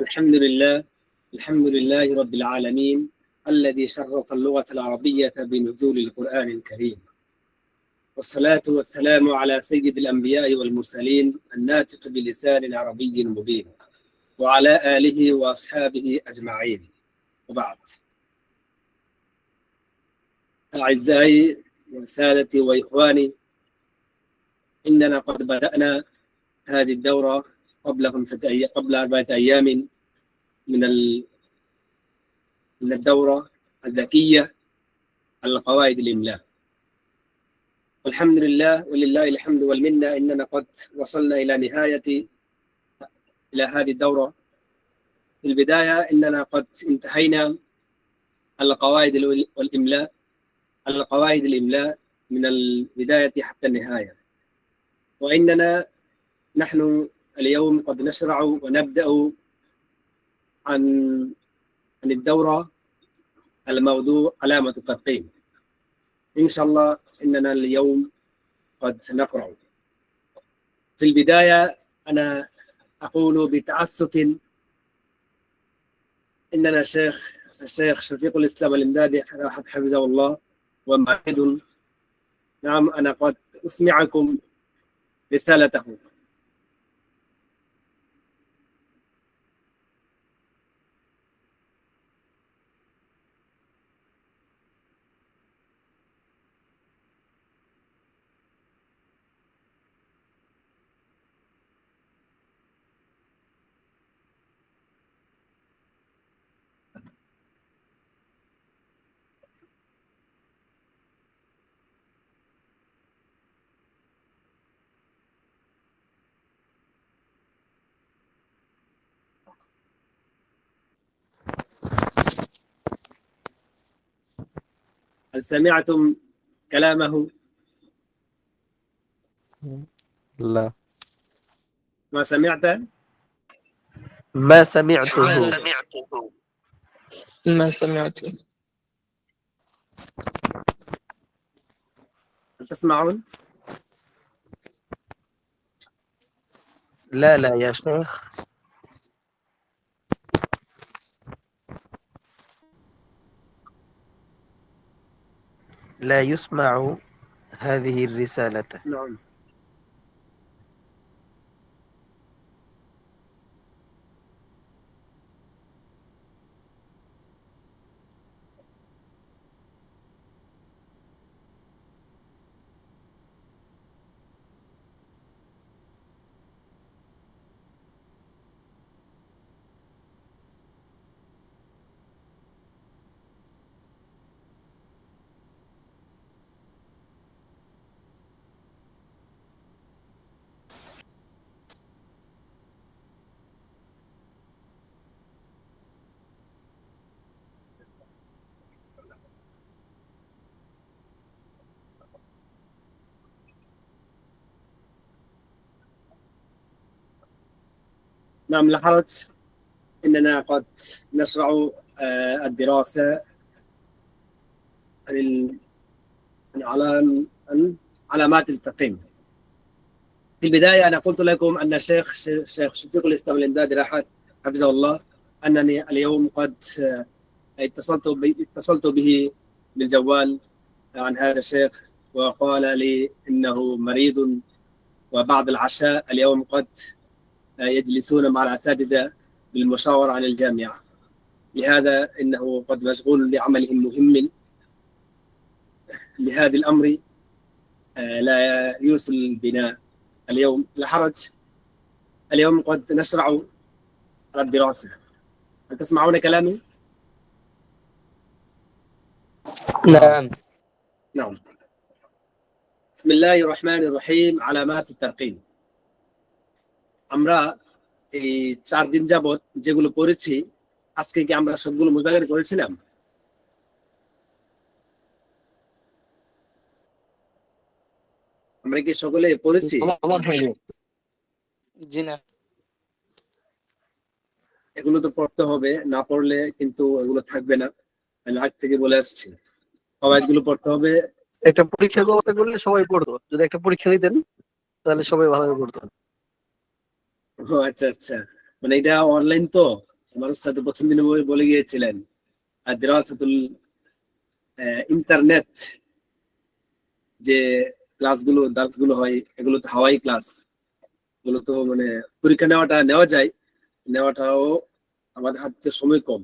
الحمد لله الحمد لله رب العالمين الذي شرف اللغة العربية بنزول القرآن الكريم، والصلاة والسلام على سيد الأنبياء والمرسلين الناطق بلسان عربي مبين، وعلى آله وأصحابه أجمعين، وبعد. أعزائي وسادتي وإخواني، إننا قد بدأنا هذه الدورة قبل 4 أيام من الدورة الذكية على قواعد الإملاء. والحمد لله ولله الحمد والمنة، إننا قد وصلنا إلى هذه الدورة. في البداية إننا قد انتهينا على قواعد الإملاء من البداية حتى النهاية، وإننا نحن اليوم قد نشرع ونبدأ عن الدورة الموضوع علامة الترقيم. إن شاء الله إننا اليوم قد نقرأ. في البداية أنا أقول بتأسف إننا الشيخ شفيق الإسلام الإمدادي حفظه الله ومعيد، نعم أنا قد أسمعكم رسالته. هل سمعتم كلامه؟ لا، ما سمعت؟ ما سمعته. ما سمعت. هل تسمعون؟ لا لا يا شيخ. لا يسمع هذه الرسالة. نعم. نعم، لا حرج، إننا قد نشرع الدراسة عن علامات التقييم. في البداية أنا قلت لكم أن الشيخ شفيق الإسلام الإمدادي حفظه الله أنني اليوم قد اتصلت به بالجوال عن هذا الشيخ، وقال لي إنه مريض، وبعد العشاء اليوم قد يجلسون مع الأساتذة للمشاورة عن الجامعة، لهذا إنه قد مشغول بعمله المهم لهذا الأمر، لا يوصل بنا اليوم. لا حرج، اليوم قد نشرع على الدراسة. هل تسمعون كلامي؟ نعم. نعم. بسم الله الرحمن الرحيم। علامات الترقيم। আমরা এই 4 দিন যাবত যেগুলো পড়েছি, আজকে কি আমরা সবগুলো মুজাকারা করেছিলাম? আমরা কি সকলে পড়েছি? জি না। এগুলো তো পড়তে হবে, না পড়লে কিন্তু এগুলো থাকবে না। আমি আগ থেকে বলে আসছি, কওয়ায়েদগুলো পড়তে হবে। একটা পরীক্ষা ব্যবস্থা করলে সবাই পড়তো। যদি একটা পরীক্ষা দিতেন তাহলে সবাই ভালোভাবে পড়তো। ও আচ্ছা আচ্ছা, মানে এটা অনলাইন তো, আমার উস্তাদ প্রথম দিনে বলে গিয়েছিলেন দিরাসাতুল ইন্টারনেট যে ক্লাসগুলো দার্সগুলো হয় এগুলো তো হাওয়াই ক্লাস, এগুলো তো মানে পরীক্ষা নেওয়া যায়, নেওয়াটাও আমাদের হাতে সময় কম।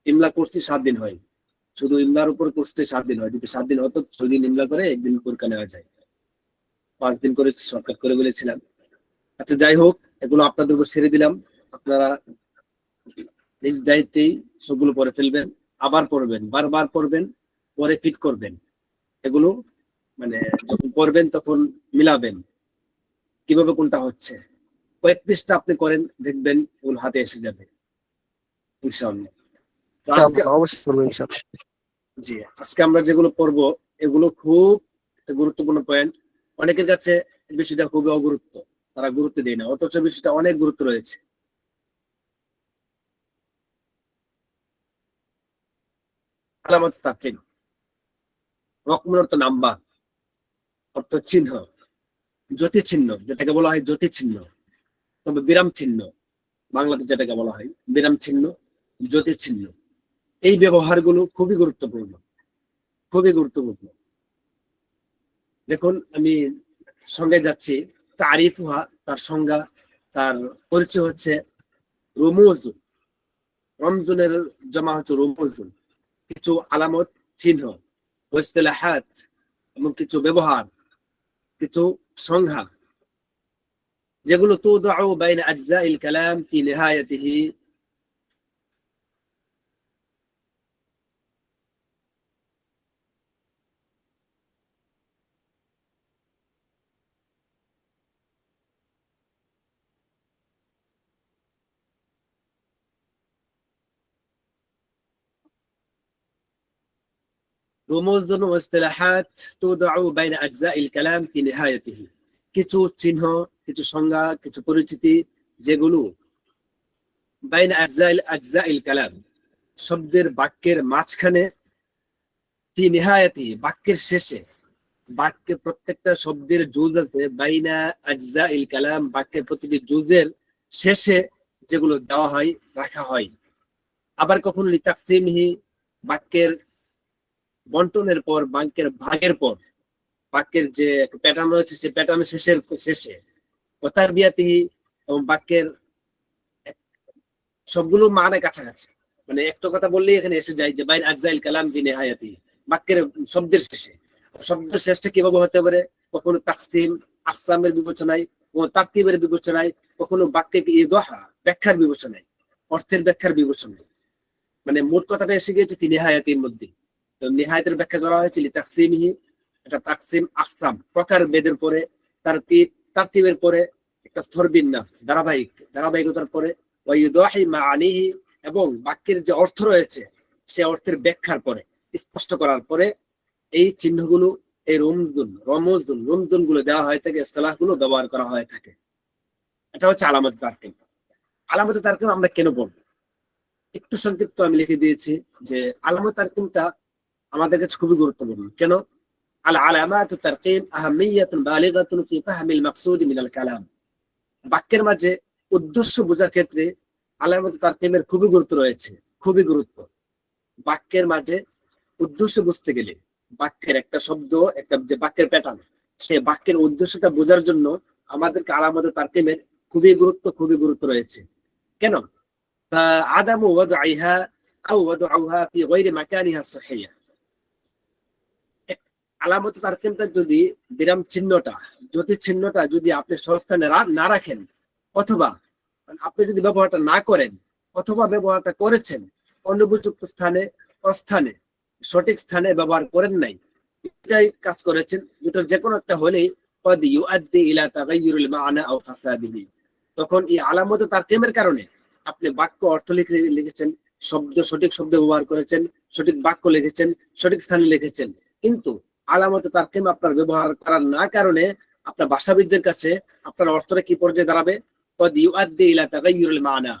ইমলা কোর্সটি 7 দিন হয়, শুধু ইমলার উপর কোর্সটি 7 দিন হয়, যদি 7 দিন হতো 6 দিন ইমলা করে একদিন পরীক্ষা নেওয়া যায়, 5 দিন করে শর্টকাট করে বলেছিলাম। আচ্ছা যাই হোক, এগুলো আপনাদের উপর ছেড়ে দিলাম, আপনারা নিজ দায়িত্বেই সবগুলো পড়ে ফেলবেন, আবার পড়বেন, বারবার পড়বেন, পরে ফিট করবেন। এগুলো মানে যখন পড়বেন তখন মিলাবেন কিভাবে কোনটা হচ্ছে, কয়েক পৃষ্ঠা আপনি করেন, দেখবেন এগুলো হাতে এসে যাবে ইনশাআল্লাহ। তো আজকে অবশ্যই করবো ইনশাআল্লাহ। জি, আজকে আমরা যেগুলো পড়বো এগুলো খুব একটা গুরুত্বপূর্ণ পয়েন্ট। অনেকের কাছে এই বিষয়টা খুবই অগুরুত্ব, তারা গুরুত্ব দেয় না, অথচ বিষয়টা অনেক গুরুত্ব রয়েছে। আলামত তাকিন, রকমের অর্থ নাম্বার, অর্থ চিহ্ন, জ্যোতি চিহ্ন, যেটাকে বলা হয় জ্যোতি চিহ্ন, তবে বিরাম চিহ্ন, বাংলাতে যেটাকে বলা হয় বিরাম চিহ্ন, জ্যোতি চিহ্ন। এই ব্যবহারগুলো খুবই গুরুত্বপূর্ণ, খুবই গুরুত্বপূর্ণ। দেখুন আমি সংজ্ঞায় যাচ্ছি। তারিফুহা, তার সংজ্ঞা, তার পরিচয় হচ্ছে রুমুজুন, রমজুনের জমা হচ্ছে রুমুজুন, কিছু আলামত চিহ্ন, ওয়াসতিলাহাত এবং কিছু ব্যবহার, কিছু সংজ্ঞা, যেগুলো তুদাউ বাইনা আজজাইল কালাম ফি নিহায়াতিহি, রুমুজুন ওয়াসতিলাহাত তুদাউ বাইনা আজজাইল কালাম ফি নিহায়াতিহি, কিছু চিহ্ন, কিছু সংজ্ঞা, কিছু পরিচিতি, যেগুলো বাইনা আজজাইল কালাম, শব্দের বাক্যের মাঝখানে, ফি নিহায়াতি বাক্যের শেষে, বাক্যে প্রত্যেকটা শব্দের জুজ আছে, বাইনা আজজাইল কালাম বাক্যের প্রতিটি জুজের শেষে যেগুলো দেওয়া হয়, রাখা হয়। আবার কখনো লিতাকসিমহি, বাক্যের বন্টনের পর, বাক্যের ভাগের পর, বাক্যের যে প্যাটার্ন রয়েছে সেই প্যাটার্নের শেষে, কথার বিয়াতিহি, এবং বাক্যের সবগুলো মানে কাছাকাছি, মানে একটা কথা বললেই এখানে এসে যায় যে বাইন আজজাইল কালাম ফি নিহায়াতি, বাক্যের শব্দের শেষে। শব্দের শেষটা কিভাবে হতে পারে? কখনো তাকসিম আকসামের বিবেচনায়, কখনো তারতিবের বিবেচনায়, কখনো বাক্যকে ইদাহা ব্যাখ্যার বিবেচনায়, অর্থের ব্যাখ্যার বিবেচনায়। মানে মোট কথাটা এসে গিয়েছে ফি নিহায়াতির মধ্যে। তো নিহায়াতের ব্যাখ্যা করা হয়েছে লিতাকসিমিহি, এটা তাকসিম আকসাম প্রকার ভেদের পরে, তারতিবের পরে একটা স্তর বিন্যাস, ধারাবাহিকতার পরে, ওয়াইদাহি মাআনিহি, এবং বাক্যের যে অর্থ রয়েছে সে অর্থের ব্যাখ্যার পরে, স্পষ্ট করার পরে এই চিহ্নগুলো, এই রমজুন গুলো দেওয়া হয়ে থাকে, ইসতিলাহ গুলো ব্যবহার করা হয়ে থাকে। এটা হচ্ছে আলামত তারকিব। আলামত তারকিব আমরা কেন বলবো একটু সংক্ষিপ্ত আমি লিখে দিয়েছি যে আলামত তারকিবটা আমাদের কাছে খুবই গুরুত্বপূর্ণ। কেন? আল আলামাত তারকিব আহামিয়াতুন বালিগাতুন ফি ফাহমিল মাকসুদ মিনাল কালাম, বাক্যের মাঝে উদ্দেশ্য বোঝার ক্ষেত্রে আলামত তারকিবের খুবই গুরুত্ব রয়েছে, খুবই গুরুত্ব। বাক্যের মাঝে উদ্দেশ্য বুঝতে গেলে, বাক্যের একটা শব্দ, একটা যে বাক্যের প্যাটার্ন, সে বাক্যের উদ্দেশ্যটা বোঝার জন্য আমাদেরকে আলামত তারকিবের খুবই গুরুত্ব রয়েছে। কেন? আদামু ওয়াদউহা আও ওয়াদউহা ফি গায়রি মাকানিহা সহিহ, আলামত তারকিবটা যদি বিরাম চিহ্নটা, জ্যোতি চিহ্নটা যদি আপনি সস্থানে না রাখেন, অথবা আপনি যদি ব্যবহারটা না করেন, অথবা ব্যবহারটা করেছেন অনুপযুক্ত স্থানে, অস্থানে, সঠিক স্থানে ব্যবহার করেন নাই, এটাই কাজ করেছেন, দুটোর যে কোনো একটা হলেই কদ ইউআদ্দি ইলা তাগায়্যুরিল মা'না আও ফাসাদিহি, তখন এই আলামত তারকিবের কারণে আপনি বাক্য অর্থ লিখেছেন, সঠিক শব্দ ব্যবহার করেছেন, সঠিক বাক্য লিখেছেন, সঠিক স্থানে লিখেছেন, কিন্তু আলামত তারকিব আপনার ব্যবহার করার না কারণে আপনার ভাষাবিদদের কাছে আপনার অর্থটা কি পর্যায়ে দাঁড়াবে? কদ ইউআদ্দি ইলা তাগায়্যুরিল মা'না,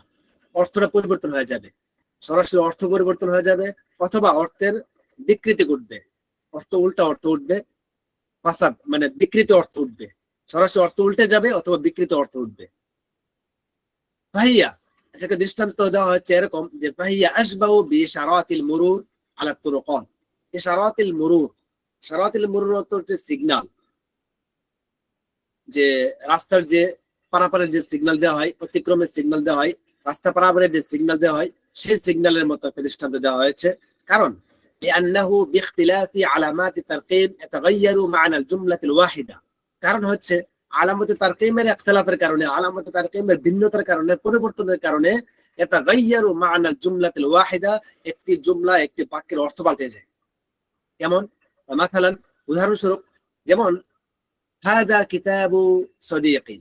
অর্থটা পরিবর্তন হয়ে যাবে, সরাসরি অর্থ পরিবর্তন হয়ে যাবে, অথবা অর্থের বিকৃতি ঘটবে, উল্টা অর্থ উঠবে, ফাসাদ মানে বিকৃত অর্থ উঠবে, সরাসরি অর্থ উল্টে যাবে অথবা বিকৃত অর্থ উঠবে। ভাইয়া এটাকে দৃষ্টান্ত দেওয়া হচ্ছে এরকম যে ফাহিয়া আশবাহু বিইশারাতিল মুরুর আলা তুরুকাত। ইশারাতিল মুরুর, ইশারাতিল মুরুর হচ্ছে সিগন্যাল, যে রাস্তার যে পারাপারের যে সিগন্যাল দেওয়া হয়, অতিক্রমের সিগন্যাল দেওয়া হয়, রাস্তা পারাপারের যে সিগন্যাল দেওয়া হয়, সেই সিগন্যালের মতো একটা দৃষ্টান্ত দেওয়া হয়েছে। কারণ لأنه باختلاف علامات الترقيم يتغير معنى الجملة الواحدة। কারণ হচ্ছে আলামতে তারকিমের ইখতিলাফের কারণে, আলামতে তারকিমের ভিন্নতার কারণে, পরিবর্তনের কারণে يتغير معنى الجملة الواحدة, একটি জুমলা একটি বাক্যের অর্থ পাল্টে যায়। যেমন مثلا উদাহরণস্বরূপ, যেমন হাদা কিতাবু সদীকি,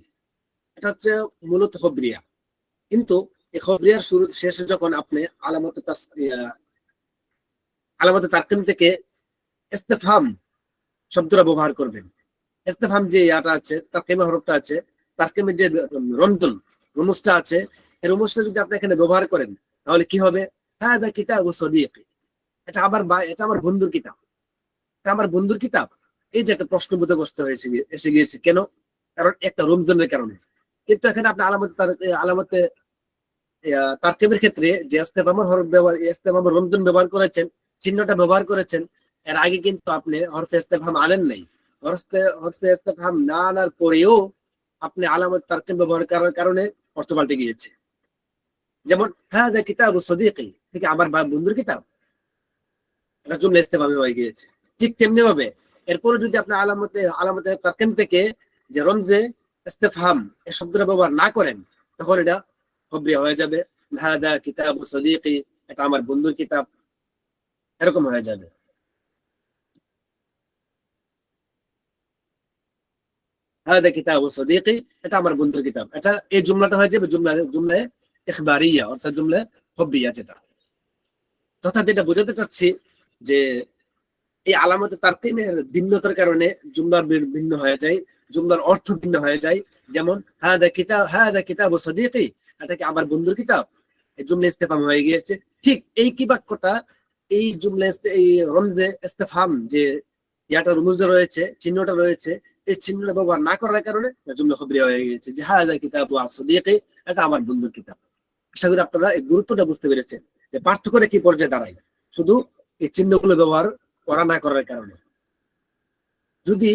এটা হচ্ছে মূলত খবরিয়া, কিন্তু এই খবরিয়ার শুরু শেষে যখন আপনি আলামতে তারকিম থেকে ইস্তেফহাম শব্দটা ব্যবহার করবেন, ইস্তেফহাম যে ইয়াটা আছে, তারকিমের হরফটা আছে, তারকিমের যে রমদুন রুমুসটা আছে, এই রুমুসটা যদি আপনি এখানে ব্যবহার করেন তাহলে কি হবে? হাদা কিতাবু সদীকি, এটা আমার বন্ধুর কিতাব, এটা আমার বন্ধুর কিতাব। এই যে একটা প্রশ্নবোধগ্রস্ত হয়েছে এসে গিয়েছে, কেন? কারণ একটা রমজানের কারণে। কিন্তু এখানে আপনি আলামতে তারকিবের ক্ষেত্রে যে ইস্তেফহামের হরফ ব্যবহার, ইস্তেফহামের রমজান ব্যবহার করেছেন, চিহ্নটা ব্যবহার করেছেন, এর আগে কিন্তু আপনি হরফে ইস্তেফহাম আনেন নাই। হরফে ইস্তেফহাম না আনার পরেও আপনি আলামত তারকিব ব্যবহার করার কারণে অর্থ পাল্টে গিয়েছে। যেমন হাদা কিতাবু সদীকি থেকে আমার বন্ধুর কিতাব, এটা জুমলা ইস্তেফহামে হয়ে গিয়েছে। ঠিক তেমনি ভাবে এরপরে যদি আপনি আলামতে তারকিম থেকে যে রমজে ইস্তেফহাম এই শব্দটা ব্যবহার না করেন, তখন এটা খবরিয়া হয়ে যাবে। হাদা কিতাবু সদীকি, এটা আমার বন্ধুর কিতাব, এরকম হয়ে যাবে। হাদা কিতাবু সদীকি, এটা আমার বন্ধুর কিতাব, এটা এই জুমলাটা হয়ে যাবে জুমলায়ে ইখবারিয়া, অর্থাৎ জুমলা খবরিয়া যেটা। তথা যেটা বোঝাতে চাচ্ছি যে এই আলামতে তারকিমের ভিন্নতার কারণে জুমলার ভিন্ন হয়ে যায়, জুমলার অর্থ ভিন্ন হয়ে যায়। যেমন হাদা কিতাবু সদীকি, এটা কি আমার বন্ধুর কিতাব, এই জুমলা ইস্তেফহাম হয়ে গিয়েছে। ঠিক এই কি বাক্যটা, এই এই রমজে ইস্তেফহাম যে ইয়াটা রুমুজে রয়েছে, চিহ্নটা রয়েছে, এই চিহ্নটা ব্যবহার না করার কারণে জুমলা খবরিয়া হয়ে গিয়েছে যে হাদা কিতাবু সদীকি, এটা আমার বন্ধুর কিতাব। আশা করি আপনারা এই গুরুত্বটা বুঝতে পেরেছেন যে পার্থক্যটা কি পর্যায়ে দাঁড়ায় শুধু এই চিহ্নগুলো ব্যবহার করা না করার কারণে। যদি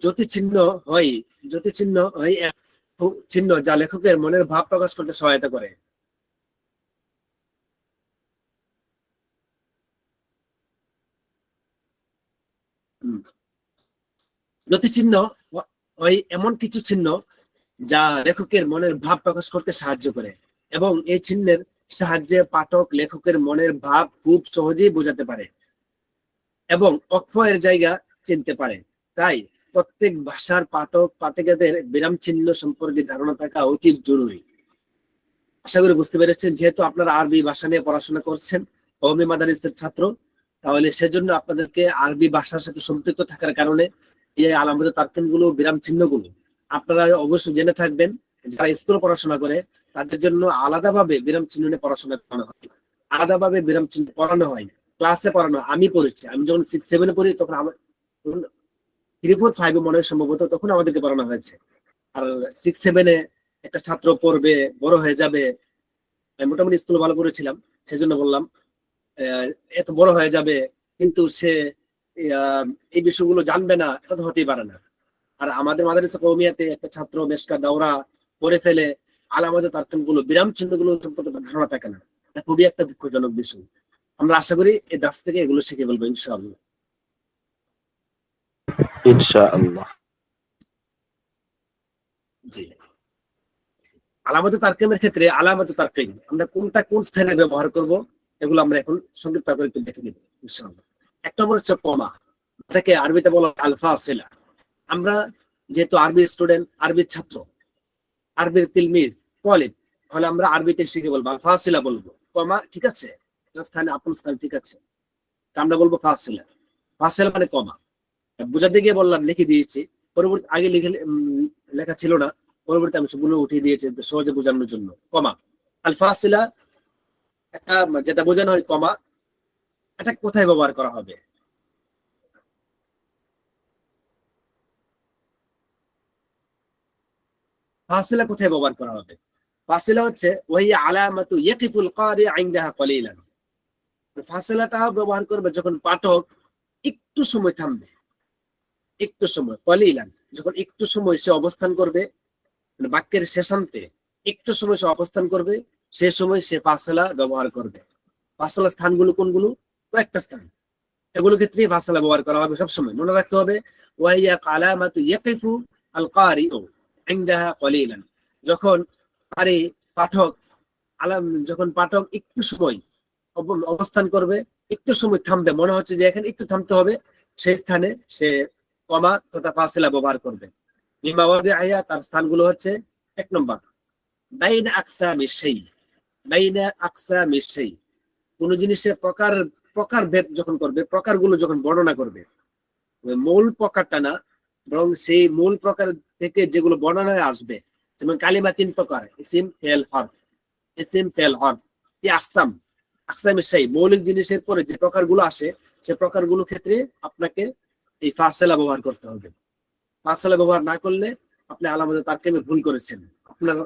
জ্যোতি চিহ্ন হয়, জ্যোতি চিহ্ন হয় এক চিহ্ন যা লেখকের মনের ভাব প্রকাশ করতে সহায়তা করে। জ্যোতি চিহ্ন হয় এমন কিছু চিহ্ন যা লেখকের মনের ভাব প্রকাশ করতে সাহায্য করে, এবং এই চিহ্নের সাহায্যে পাঠক লেখকের মনের ভাব খুব সহজেই বোঝাতে পারে এবং অক্ষয়ের জায়গা চিনতে পারে। তাই প্রত্যেক ভাষার পাঠকের বিরাম চিহ্ন সম্পর্কে ধারণা থাকা অতি জরুরি। আশা করি বুঝতে পেরেছেন। যেহেতু আপনারা আরবি ভাষা নিয়ে পড়াশোনা করছেন, কওমি মাদারিসের ছাত্র, তাহলে সেজন্য আপনাদেরকে আরবি ভাষার সাথে সম্পৃক্ত থাকার কারণে এই আলামত তারকিম গুলো, বিরাম চিহ্ন গুলো আপনারা অবশ্যই জেনে থাকবেন। যারা স্কুলে পড়াশোনা করে তাদের জন্য আলাদাভাবে বিরাম চিহ্ন নিয়ে পড়াশোনা করানো হয়, আলাদাভাবে বিরাম চিহ্ন পড়ানো হয়, ক্লাসে পড়ানো। আমি পড়েছি, আমি যখন 6-7 পড়ি তখন আমার 3-4-5 মনে হয় সম্ভবত, তখন আমাদেরকে পড়ানো হয়েছে। আর 6-7 একটা ছাত্র পড়বে, বড় হয়ে যাবে, আমি মোটামুটি স্কুলে ভালো করেছিলাম, সেজন্য বললাম এত বড় হয়ে যাবে কিন্তু সে এই বিষয়গুলো জানবে না, এটা তো হতেই পারে না। আর আমাদের মাদ্রাসা কওমিয়াতে একটা ছাত্র মেশকা দাওরা পড়ে ফেলে, আলামতে তারকিম গুলো, বিরাম চিহ্ন গুলো সম্পর্কে ধারণা থাকে না, এটা খুবই একটা দুঃখজনক বিষয়। আমরা আশা করি এই দাস থেকে এগুলো শিখে বলবো ইনশাআল্লাহ। ইনশাআল্লাহ। জি, আলামতে তারকিমের ক্ষেত্রে আলামতে তারকিম আমরা কোনটা কোন স্থানে ব্যবহার করব, এগুলো আমরা এখন সংক্ষিপ্ত করে একটু দেখে নিব ইনশাআল্লাহ। এক নম্বর হচ্ছে কমা, এটাকে আরবিতে বলা হয় আল ফাসিলা। আমরা যেহেতু আরবি স্টুডেন্ট, আরবি ছাত্র, আরবির তিলমিজ তালিব, তাহলে আমরা আরবিতে শিখে বলবো আল ফাসিলা বলবো। কমা ঠিক আছে, স্থানে আপন স্থান ঠিক আছে, আমরা বলবো ফাসিলা। ফাসিলা মানে কমা। বুঝাতে গিয়ে বললাম, লিখে দিয়েছি, পরবর্তী আগে লেখা ছিল না, পরবর্তী আমি সবগুলো উঠিয়ে দিয়েছি সহজে বোঝানোর জন্য। কমা আল ফাসিলা, একটা যেটা বোঝানো হয় কমা, এটা কোথায় ব্যবহার করা হবে? ফাসিলা কোথায় ব্যবহার করা হবে? ফাসিলা হচ্ছে ওয়াহিয়া আলামাতু ইয়াকিফুল কারি ইনদাহা কলিলান। ফাসিলাটা ব্যবহার করবে যখন পাঠক একটু সময় থামবে, একটু সময়, কলিলান, যখন একটু সময় সে অবস্থান করবে, মানে বাক্যের শেষান্তে একটু সময় সে অবস্থান করবে, সে সময় সে ফাসিলা ব্যবহার করবে। ফাসিলা স্থানগুলো কোনগুলো? কয়েকটা স্থান, এগুলো ক্ষেত্রে ফাসিলা ব্যবহার করা হবে সবসময়। মনে রাখতে হবে ওয়াহিয়া আলামাতু ইয়াকিফু আল কারিউ ইনদাহা কলিলান, যখন আরে পাঠক যখন পাঠক একটু সময় অবস্থান করবে, একটু সময় থামবে, মনে হচ্ছে যে এখানে একটু থামতে হবে, সেই স্থানে সে কমা তথা ফাসিলা ব্যবহার করবে। মিমা ওয়াদিআহা, তার স্থানগুলো হচ্ছে 1 নম্বর বাইনা আকসামি শাই। বাইনা আকসামি শাই, কোন জিনিসের প্রকার ভেদ যখন করবে, প্রকারগুলো যখন বর্ণনা করবে, মূল প্রকারটা না, বরং সেই মূল প্রকার থেকে যেগুলো বর্ণনায় আসবে, যেমন কালিমা 3 প্রকার, ইসিম, ফেল, হরফ। ইসিম, ফেল, হরফ, এই আকসাম, আকসাম শাই, মৌলিক জিনিসের পরে যে প্রকারগুলো আসে, সে প্রকারগুলো ক্ষেত্রে আপনাকে এই ফাসিলা ব্যবহার করতে হবে। ফাসিলা ব্যবহার না করলে আপনি আলামতে তারকিবে ভুল করেছেন। আপনার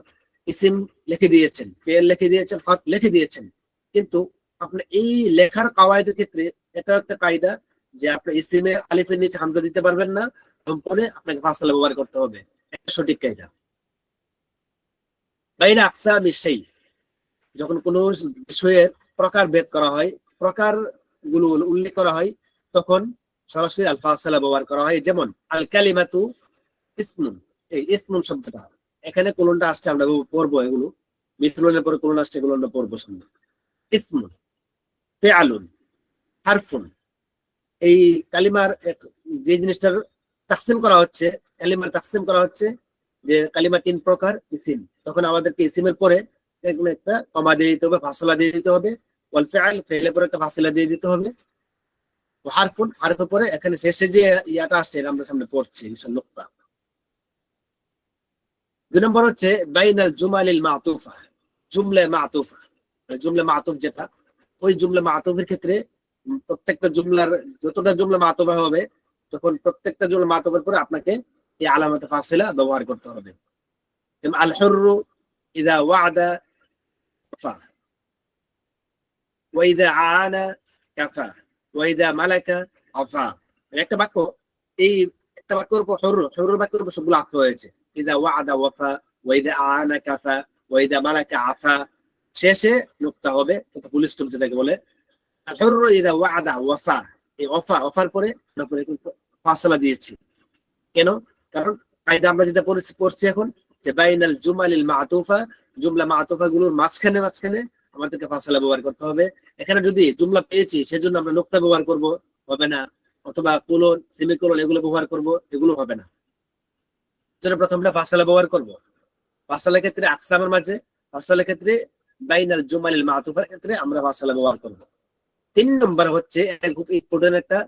ইসিম লিখে দিয়েছেন, ফেল লিখে দিয়েছেন, হরফ লিখে দিয়েছেন, কিন্তু আপনি এই লেখার কাওয়াইদের ক্ষেত্রে এটা একটা কায়দা যে আপনি ইসিমের আলিফের নিচে হামজা দিতে পারবেন না, পরে আপনাকে ফাসিলা ব্যবহার করতে হবে, একটা সঠিক কায়দা। বাইনা আকসামি শাই, যখন কোনো বিষয়ের প্রকার ভেদ করা হয়, প্রকার গুলো উল্লেখ করা হয়, তখন সরাসরি আল ফাসিলা ব্যবহার করা হয়। যেমন আল কালিমাতু ইসমুন, এই ইসমুন শব্দটা এখানে কোলনটা আসছে, আমরা পড়বো এগুলো, মিথলনের পরে কোলন আসছে, এগুলো আমরা পড়বো শুনবো। ইসমুন, ফিআলুন, হারফুন, এই কালিমার যে জিনিসটার তাকসিম করা হচ্ছে, কালিমার তাকসিম করা হচ্ছে যে কালিমা 3 প্রকার ইসিম, তখন আমাদেরকে ইসিমের পরে একটা কমা দিয়ে দিতে হবে, ফাসিলা দিয়ে দিতে হবে। ওয়াল ফিআল, ফিআলের পরে একটা ফাসিলা দিয়ে দিতে হবে। হারফুন, হারফের পরে এখানে শেষে যে ইয়াটা আসছে এটা আমরা সামনে পড়ছি ইনশাআল্লাহ। 2 নম্বর হচ্ছে বাইনাল জুমালিল মাতুফা, জুমলা মাতুফা, জুমলা মাতুফ যেটা, ওই জুমলা মাতুফের ক্ষেত্রে প্রত্যেকটা জুমলার যতটা জুমলা মাতুফা হবে, তখন প্রত্যেকটা জুমলা মাতুফের পরে আপনাকে এই আলামতে ফাসিলা ব্যবহার করতে হবে। যেমন আল হুররু ইযা ওয়া'দা ওয়াফা, ওয়া ইযা আনা কাফা, ওয়া ইযা মালাকা আফা। একটা বাক্য, এই একটা বাক্যের উপর হুরুর বাক্যের উপর সবগুলো আত্ম হয়েছে। ইযা ওয়া'দা ওয়াফা, ওয়া ইযা আনা কাফা, ওয়া ইযা মালাকা আফা, শেষে নুকতা হবে, তথা ফুল স্টপ যেটাকে বলে। আল হুররু ইযা ওয়া'দা ওয়াফা, এই ওয়াফার পরে ফাসিলা দিয়েছি। কেন? কারণ কায়দা আমরা যেটা পড়ছি এখন, যে বাইনাল জুমালিল মাতুফা, জুমলা মাতুফা গুলোর মাঝখানে আমাদেরকে ফাসিলা ব্যবহার করতে হবে। এখানে যদি জুমলা পেয়েছি সেজন্য আমরা নুকতা ব্যবহার করব, হবে না, অথবা কোলন, সেমিকোলন এগুলো ব্যবহার করব, এগুলো হবে না। যেটা প্রথমটা ফাসিলা ব্যবহার করব। ফাসিলার ক্ষেত্রে আকসামের মাঝে, ফাসিলার ক্ষেত্রে বাইনাল জুমালিল মাতুফার ক্ষেত্রে আমরা ফাসিলা ব্যবহার করব। 3 নম্বর হচ্ছে খুব ইম্পর্টেন্ট একটা,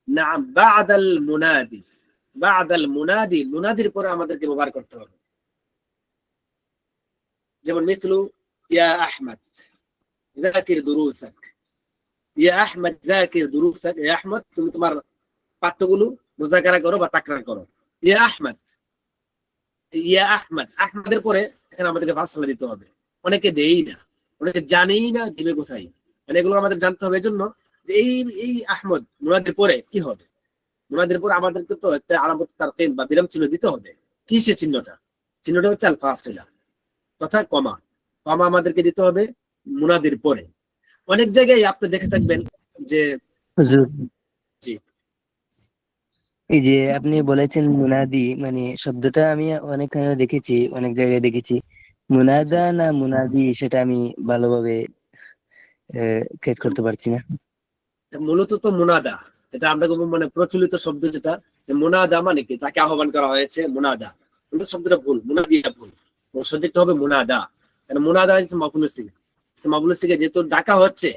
না বাদাল মুনাদি, বাদাল মুনাদি, মুনাদির পরে আমাদেরকে ব্যবহার করতে হবে। যেমন মিথলু ইয়া আহমদ যাকির দুরুসাক, ইয়া আহমদ যাকির দুরুসাক, ইয়া আহমদ তুমি তোমার পাঠ্যগুলো মুযাকারা করো বা তাকরার করো। ইয়া আহমদ, ইয়া আহমদ, আহমদের পরে এখানে আমাদেরকে ফাসিলা দিতে হবে। অনেকে দেই না, অনেকে জানেই না দিবে কোথায়, মানে এগুলো আমাদের জানতে হবে। এজন্য যে এই আহমদ মুনাদির পরে কি হবে, মুনাদির পরে আমাদেরকে তো একটা আলামত তারকিব বা বিরাম চিহ্ন দিতে হবে। কি সে চিহ্নটা? চিহ্নটা হচ্ছে আল ফাসিলা, তথা কমা। কমা আমাদেরকে দিতে হবে মুনাদির পরে। অনেক জায়গায় আপনি দেখে থাকবেন যে, হুজুর, জি, এই যে আপনি বলেছেন মুনাদি, মানে শব্দটা আমি অনেকখানে দেখেছি, অনেক জায়গায় দেখেছি। আচ্ছা, মুনাদা না মুনাদি সেটা আমি ভালোভাবে ক্যাচ করতে পারছি না। মূলত তো মুনাদা, এটা আমরা মানে প্রচলিত শব্দ যেটা, যে মুনাদা মানে কি, তাকে আহ্বান করা হয়েছে, মুনাদা। কিন্তু শব্দটা ভুল, মুনাদিয়া ভুল, সঠিকটা হবে মুনাদা। কারণ মুনাদা হচ্ছে মাফুলের সিগা, মাফুলের সিগা যেহেতু ডাকা হচ্ছে,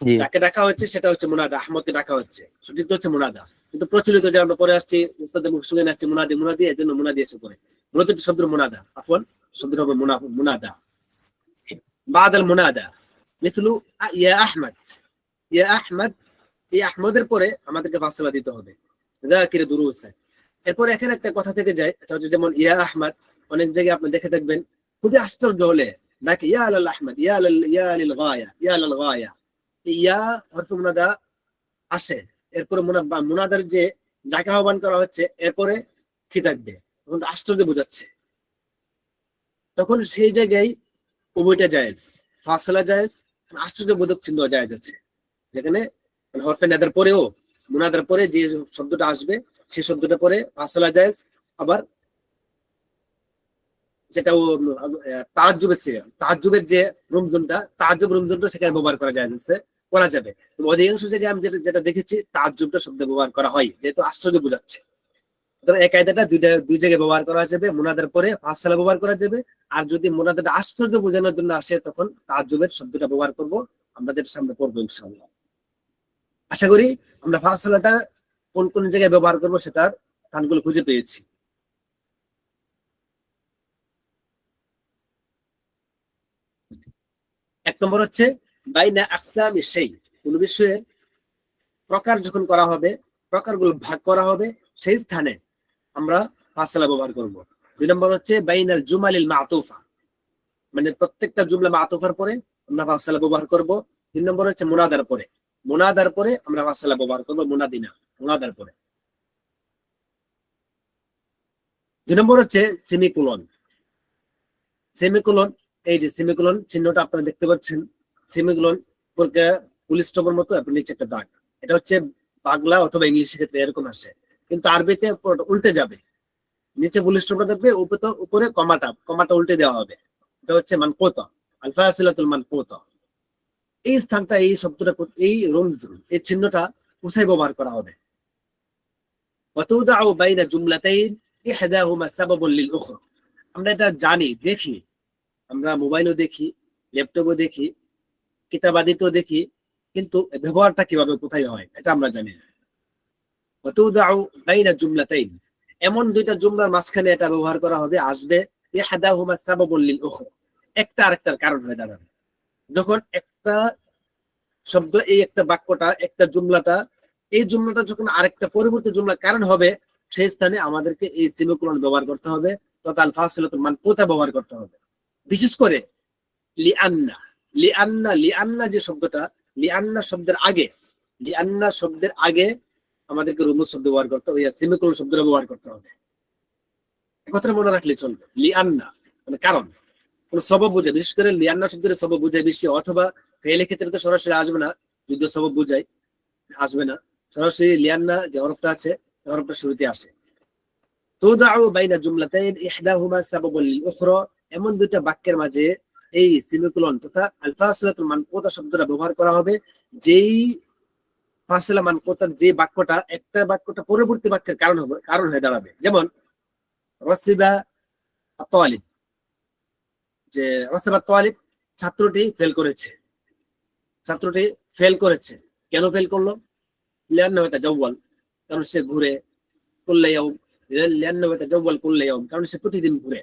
জি যাকে ডাকা হচ্ছে সেটা হচ্ছে মুনাদা, আহমদকে ডাকা হচ্ছে, সঠিক হচ্ছে মুনাদা। কিন্তু প্রচলিত যে আমরা পরে আসছি, উস্তাদের মুখ শুনে আসছি মুনাদি মুনাদি, এর জন্য মুনাদি এসে পড়ে। মূলত শব্দ মুনাদা, আফওয়ান, শব্দ হবে মুনাদা। বাদাল মুনাদা মিথলু ইয়া আহমদ, ইয়া আহমদ, এই আহমদের পরে আমাদেরকে ফাসিলা দিতে হবে, যাকির দুরুসাক। এরপরে এখানে একটা কথা থেকে যায়, এটা হচ্ছে যেমন ইয়া আহমদ, অনেক জায়গায় আপনি দেখে থাকবেন খুবই আশ্চর্য হলে দেখে ইয়া আল আহমদ ইয়া লিল গায়া ইয়া লাল গায়া, ইয়া হরফে মুনাদা আসে, এরপরে মুনাদার যে যাকে আহ্বান করা হচ্ছে এরপরে কি থাকবে, তখন আশ্চর্য বোঝাচ্ছে। তখন সেই জায়গায় উভয়টা জায়েজ, ফাসলা জায়েজ, আশ্চর্য বোধক চিহ্ন জায়েজ আছে, যেখানে হরফে নাদার পরেও মুনাদার পরে যে শব্দটা আসবে সেই শব্দটা পরে ফাসলা জায়েজ, আবার যেটা তাজ্জুবের যে রমজনটা, তাজ্জুব রমজনটা সেখানে ব্যবহার করা যাচ্ছে, করা যাবে। অধিকাংশ জায়গায় আমি যেটা দেখেছি তাজ্জুবটা শব্দ ব্যবহার করা হয়, যেহেতু আশ্চর্য বোঝাচ্ছে। এই কায়দাটা দুই জায়গায় ব্যবহার করা যাবে, মুনাদার পরে ফাসলা ব্যবহার করা যাবে, আর যদি মুনাদারটা আশ্চর্য বোঝানোর জন্য আসে তখন তাজ্জুবের শব্দটা ব্যবহার করব, আমরা যেটা সামনে পড়বো ইনশাআল্লাহ। আশা করি আমরা ফাসলাটা কোন কোন জায়গায় ব্যবহার করব সেটার স্থানগুলো খুঁজে পেয়েছি। এক নম্বর হচ্ছে বাইনা আকসামি শাই, কোন বিষয়ে প্রকার যখন করা হবে, প্রকারগুলো ভাগ করা হবে, সেই স্থানে আমরা ফাসলা ব্যবহার করব। দুই নম্বর হচ্ছে বাইনাল জুমালিল মাতুফা, মানে প্রত্যেকটা জুমলা মাতুফার পরে আমরা ফাসলা ব্যবহার করব। তিন নম্বর হচ্ছে মুনাদার পরে, মুনাদার পরে আমরা ফাসলা ব্যবহার করব, মুনাদিনা মুনাদার পরে। দুই নম্বর হচ্ছে সেমিকোলন, সেমিকোলন, এই যে সেমিকোলন চিহ্নটা আপনারা দেখতে পাচ্ছেন, সেমিকোলন ফুল স্টপের মতো আপনি নিচে একটা দাগ, এটা হচ্ছে বাংলা অথবা ইংলিশের ক্ষেত্রে এরকম আসে, কিন্তু আরবিতে উল্টে যাবে, নিচে ফুল স্টপটা থাকবে, উপরে কমাটা উল্টে দেওয়া হবে, এটা হচ্ছে মানকুতা, আল ফাসিলাতুল মানকুতা। এই স্থানটা, এই শব্দটা, এই রমজুন, এই চিহ্নটা কোথায় ব্যবহার করা হবে? ওয়াতুদাউ বাইনা জুমলাতাইন ইহদাহুমা সাবাবুন লিল উখরা, আমরা এটা জানি, দেখি, আমরা মোবাইলও দেখি, ল্যাপটপও দেখি, কিতাবাদিতেও দেখি, কিন্তু ব্যবহারটা কিভাবে কোথায় হয় এটা আমরা জানি না। ওয়াতুদাউ বাইনা জুমলাতাইন, এমন দুইটা জুমলার মাঝখানে এটা ব্যবহার করা হবে, আসবে ইহদাহুমা সাবাবুন লিল উখরা, একটা আরেকটার কারণ হয়ে দাঁড়াবে। যখন একটা শব্দ, এই একটা বাক্যটা, একটা জুমলাটা, এই জুমলাটা যখন আরেকটা পরবর্তী জুমলা কারণ হবে, সেই স্থানে আমাদেরকে এই সেমিকোলন ব্যবহার করতে হবে, তথা আল ফাসিলাতুল মানকুতা ব্যবহার করতে হবে। বিশেষ করে লিআন্না, লিআন্না যে শব্দটা, লিআন্না শব্দের আগে আমাদেরকে রুমুজ শব্দ ব্যবহার করতে হবে, সেমিকোলন শব্দ ব্যবহার করতে হবে। কথাটা মনে রাখলে চলবে, লিআন্না মানে কারণ, কোন সবব বুঝে, বিশেষ করে লিআন্না শব্দের সবব বুঝায় বেশি, অথবা ফেলে ক্ষেত্রে তো সরাসরি আসবে না, যুদ্ধ সবব বুঝায় আসবে না, সরাসরি লিআন্না যে হরফটা আছে হরফটা শুরুতে আসে। তুদাউ বাইনা জুমলাতাইন ইহদাহুমা সাবাবুন লিল উখরা, এমন দুইটা বাক্যের মাঝে এই সেমিকোলন তথা আল ফাসিলাতুল মানকুতা শব্দটা ব্যবহার করা হবে, যেই ফাসিলা মানকুতার যে বাক্যটা, একটা বাক্যটা পরবর্তী বাক্যের কারণ হয়ে দাঁড়াবে। যেমন রাসিবা আত-তালিব, যে রাসিবা আত-তালিব, ছাত্রটি ফেল করেছে, কেন ফেল করলো? লিআন্নাহু ইয়াতাজাওয়াল, কারণ সে ঘুরে, কুল্লা ইয়াউম, লিআন্নাহু ইয়াতাজাওয়াল কুল্লা ইয়াউম, কারণ সে প্রতিদিন ঘুরে,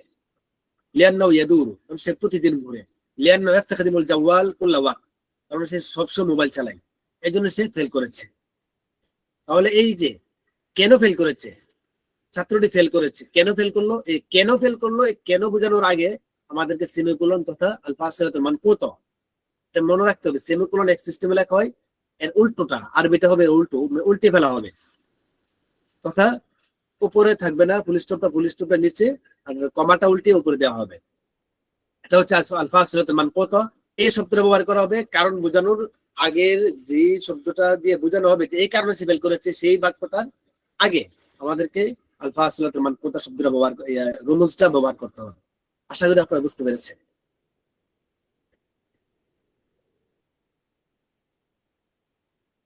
লিআন্নাহু ইয়াদুরু, কারণ সে প্রতিদিন ঘুরে, লিআন্নাহু ইস্তাখদিমুল জাওয়াল কুল্লা ওয়াক্ত, কারণ সে সবসময় মোবাইল চালায়, এই জন্য সে ফেল করেছে। তাহলে এই যে কেন ফেল করেছে, ছাত্রটি ফেল করেছে, কেন ফেল করলো, এই কেন ফেল করলো, এই কেন বোঝানোর আগে আমাদেরকে সেমিকোলন তথা আল ফাসিলাতুল মানকুতা এটা মনে রাখতে হবে। সেমিকোলন এক সিস্টেমে লেখা হয়, এর উল্টোটা আরবিটা হবে উল্টে ফেলা হবে, তথা উপরে থাকবে না ফুল স্টপটা নিচে, আর কমাটা উল্টে উপরে দেওয়া হবে। এটা হচ্ছে আল ফাসিলাতুল মানকুতা। এই শব্দটা ব্যবহার করা হবে কারণ বোঝানোর, আগের যে শব্দটা দিয়ে বোঝানো হবে যে এই কারণে সে ফেল করেছে, সেই বাক্যটার আগে আমাদেরকে আল ফাসিলাতুল মানকুতা শব্দটা রুমুজটা ব্যবহার করতে হবে। আশা করি আপনারা বুঝতে পেরেছেন।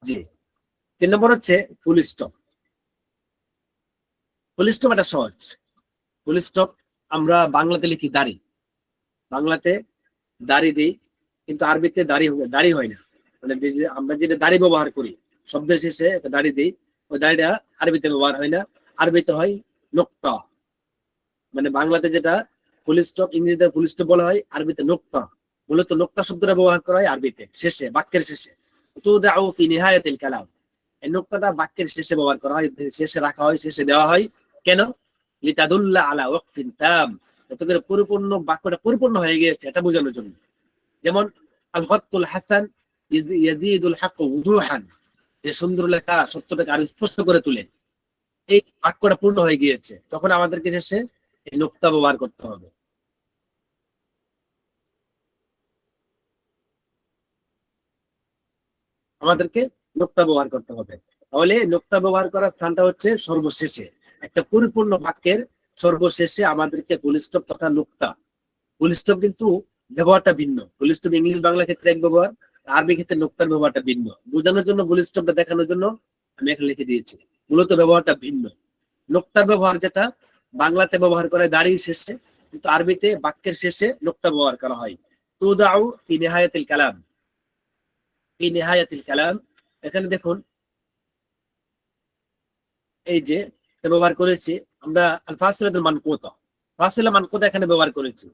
জি, 3 নম্বর হচ্ছে ফুল স্টপ। ফুল স্টপ এটা সহজ। ফুল স্টপ আমরা বাংলাতে লিখি দাড়ি, বাংলাতে দাড়ি দিই, কিন্তু আরবিতে দাড়ি হয় না, মানে আমরা যেটা দাড়ি ব্যবহার করি শব্দের শেষে দাড়ি দিই, ওই দাড়িটা আরবিতে ব্যবহার হয় না, আরবিতে হয় নোক্তা। মানে বাংলাতে যেটা ফুল স্টপ, ইংরেজিতে ফুল স্টপ বলা হয়, আরবিতে নোক্তা। মূলত নোক্তা শব্দটা ব্যবহার করা হয় আরবিতে শেষে, বাক্যের শেষে। তুদাউ ফি নিহায়াতিল কালাম, এই নোক্তাটা বাক্যের শেষে ব্যবহার করা হয়, শেষে রাখা হয়, শেষে দেওয়া হয়। কেন? লিতাদুল্লা আলা ওয়াকফিন তাম, এতে করে পরিপূর্ণ বাক্যটা পরিপূর্ণ হয়ে গিয়েছে এটা বোঝানোর জন্য। যেমন আল খত্তুল হাসান ইয়াজিদুল হক উদুহান, যে সুন্দর লেখা সত্যটাকে আরো স্পষ্ট করে তুলে, এই বাক্যটা পূর্ণ হয়ে গিয়েছে, তখন আমাদেরকে শেষে এই নুক্তা ব্যবহার করতে হবে। আমাদেরকে নুক্তা ব্যবহার করতে হবে। তাহলে নুক্তা ব্যবহার করার স্থানটা হচ্ছে সর্বশেষে, একটা পরিপূর্ণ বাক্যের সর্বশেষে আমাদেরকে ফুল স্টপ তথা নুক্তা। ফুল স্টপ কিন্তু ব্যবহারটা ভিন্ন, ফুল স্টপ ইংলিশ বাংলা ক্ষেত্রে এক ব্যবহার, আরবি ক্ষেত্রে নুক্তার ব্যবহারটা ভিন্ন। বোঝানোর জন্য ফুল স্টপটা দেখানোর জন্য আমি এখানে লিখে দিয়েছি, মূলত ব্যবহারটা ভিন্ন। নুক্তার ব্যবহার যেটা বাংলাতে ব্যবহার করা হয় দাড়ির শেষে, কিন্তু আরবিতে বাক্যের শেষে নুক্তা ব্যবহার করা হয়। তুদাউ ফি নিহায়াতিল কালাম, ফি নিহায়াতিল কালাম, এখানে দেখুন এই যে ব্যবহার করেছি আমরা আল ফাসিলাতুল মানকুতা, ফাসিলা মানকুতা এখানে ব্যবহার করেছি।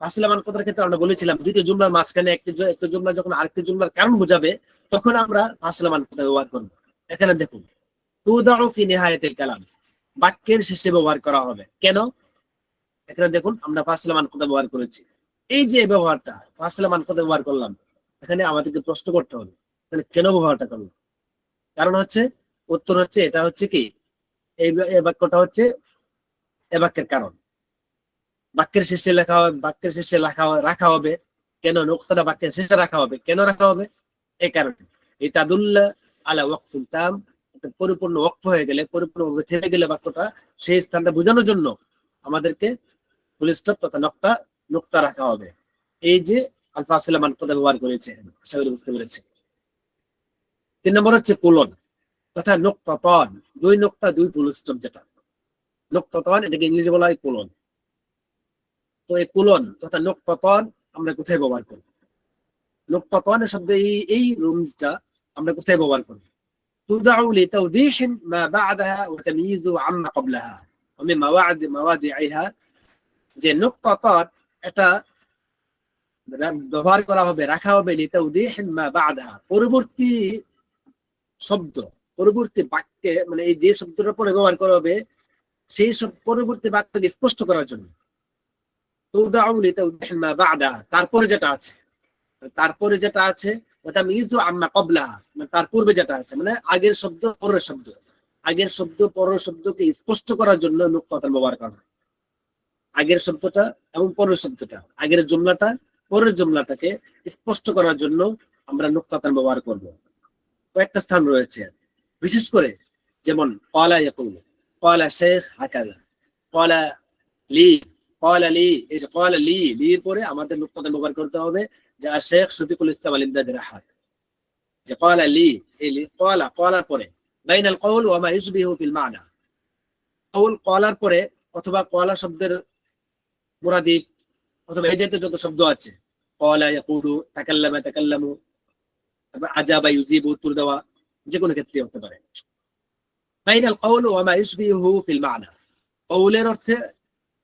ফাসিলা মানকুতার ক্ষেত্রে আমরা বলেছিলাম দুইটা জুমলার মাঝখানে একটা জুমলা যখন আরেকটা জুমলার কারণ বোঝাবে তখন আমরা ফাসিলা মানকুতা ব্যবহার করব। এখানে দেখুন তুদাউ ফি নিহায়াতিল কালাম, বাক্যের শেষে ব্যবহার করা হবে। কেন? এখানে দেখুন আমরা ফাসিলা মানকুতা ব্যবহার করেছি। এই যে ব্যবহারটা ফাসিলা মানকুতা ব্যবহার করলাম, এখানে আমাদেরকে প্রশ্ন করতে হবে তাহলে কেন ব্যবহারটা করলাম। কারণ হচ্ছে, উত্তর হচ্ছে এটা হচ্ছে কি, এই বাক্যটা হচ্ছে এ বাক্যের কারণ। বাক্যের শেষে লেখা হবে, বাক্যের শেষে রাখা হবে কেন? নুক্তাটা বাক্যের শেষে রাখা হবে কেন? রাখা হবে এই কারণে, এই তাদুল্লাহ আলা ওয়াকফিন তাম, পরিপূর্ণ ওয়াকফ হয়ে গেলে, পরিপূর্ণভাবে থেমে গেলে বাক্যটা, সেই স্থানটা বোঝানোর জন্য আমাদেরকে ফুল স্টপ তথা নুক্তা রাখা হবে। এই যে আল ফাসিলা মানকুতা ব্যবহার করেছে, আশা করি বুঝতে পেরেছে। 3 নম্বর হচ্ছে কোলন তথা নুক্তাতান, 2 নুক্তা 2 ফুল স্টপ, যেটা নুক্তাতান এটাকে ইংরেজি বলা হয় কোলন। তো এই কোলন তথা নুক্তাতান আমরা কোথায় ব্যবহার করি? নুক্তাতানের শব্দ এই রুমসটা আমরা কোথায় ব্যবহার করি? তুদাউ লিতাওদীহ মা বা'দাহা ওয়া তাময়ীজ আম্মা ক্বাবলাহা ওয়া মিন মাওয়াদি'iহা, যে নুক্তাতান এটা ব্যবহার করা হবে, রাখা হবে লিতাওদীহ মা বা'দাহা, পরবর্তী শব্দ, পরবর্তী বাক্যে, মানে এই যে শব্দটার পরে ব্যবহার করা হবে সেই সব পরবর্তী বাক্যকে স্পষ্ট করার জন্য। তুদাউ লিতাওদীহ মা বা'দাহা, তারপরে যেটা আছে, তারপরে যেটা আছে ওটা মিজু আম্মা ক্বাবলাহা, মানে তার পূর্বে যেটা আছে, মানে আগের শব্দ পরের শব্দ, আগের শব্দ পরের শব্দকে স্পষ্ট করার জন্য নুক্তাতান ব্যবহার করা হয়। আগের শব্দটা এবং পরের শব্দটা, আগের জুমলাটা পরের জুমলাটাকে স্পষ্ট করার জন্য আমরা নুক্তাতান ব্যবহার করব। কয়েকটা স্থান রয়েছে, বিশেষ করে যেমন ক্বালা ইয়াকুলু, ক্বালা শেখ হাকাযা, ক্বালা লি, ক্বালা লি, এই যে ক্বালা লি, লির পরে আমাদের নুক্তাতান ব্যবহার করতে হবে, যা শেখ শফিকুল ইসলাম আল ইমদাদ রাহাত, যে ক্বালা লি, এই লি ক্বালার পরে বাইনাল কওল ওয়া মা ইশবিহু ফিল মা'না, কওল ক্বালার পরে অথবা ক্বালা শব্দের মুরাদিফ অথবা এই জাতীয় যত শব্দ আছে, ক্বালা ইয়াকুলু, তাকাল্লামা তাকাল্লামু, আজাবা ইউজিবু, উত্তর দেওয়া, যে কোনো ক্ষেত্রে হতে পারে। বাইনাল কওল ওয়া মা ইশবিহু ফিল মা'না, কওলের অর্থে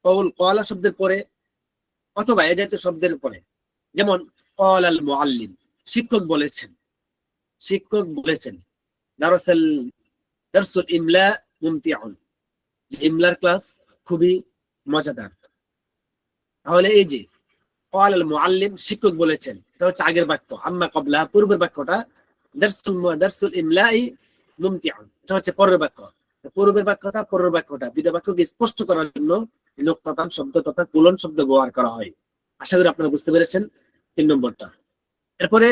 কওল ক্বালা শব্দের পরে অথবা এই জাতীয় শব্দের পরে, যেমন ক্বালাল মুআল্লিম, শিক্ষক বলেছেন, শিক্ষক বলেছেন, দারসুল ইমলা মুমতিউন, ইমলার ক্লাস খুবই মজাদার। তাহলে এই যে ক্বালাল মুআল্লিম, শিক্ষক বলেছেন, এটা হচ্ছে আগের বাক্য, আম্মা ক্বাবলা পূর্বের বাক্যটা, দারসুল ইমলাই মুমতিউন এটা হচ্ছে পরের বাক্য। পূর্বের বাক্যটা পরের বাক্যটা দুইটা বাক্যকে স্পষ্ট করার জন্য নুক্তাতান শব্দ তথা কোলন শব্দ ব্যবহার করা হয়। আশা করি আপনারা বুঝতে পেরেছেন 3 নম্বরটা। এরপরে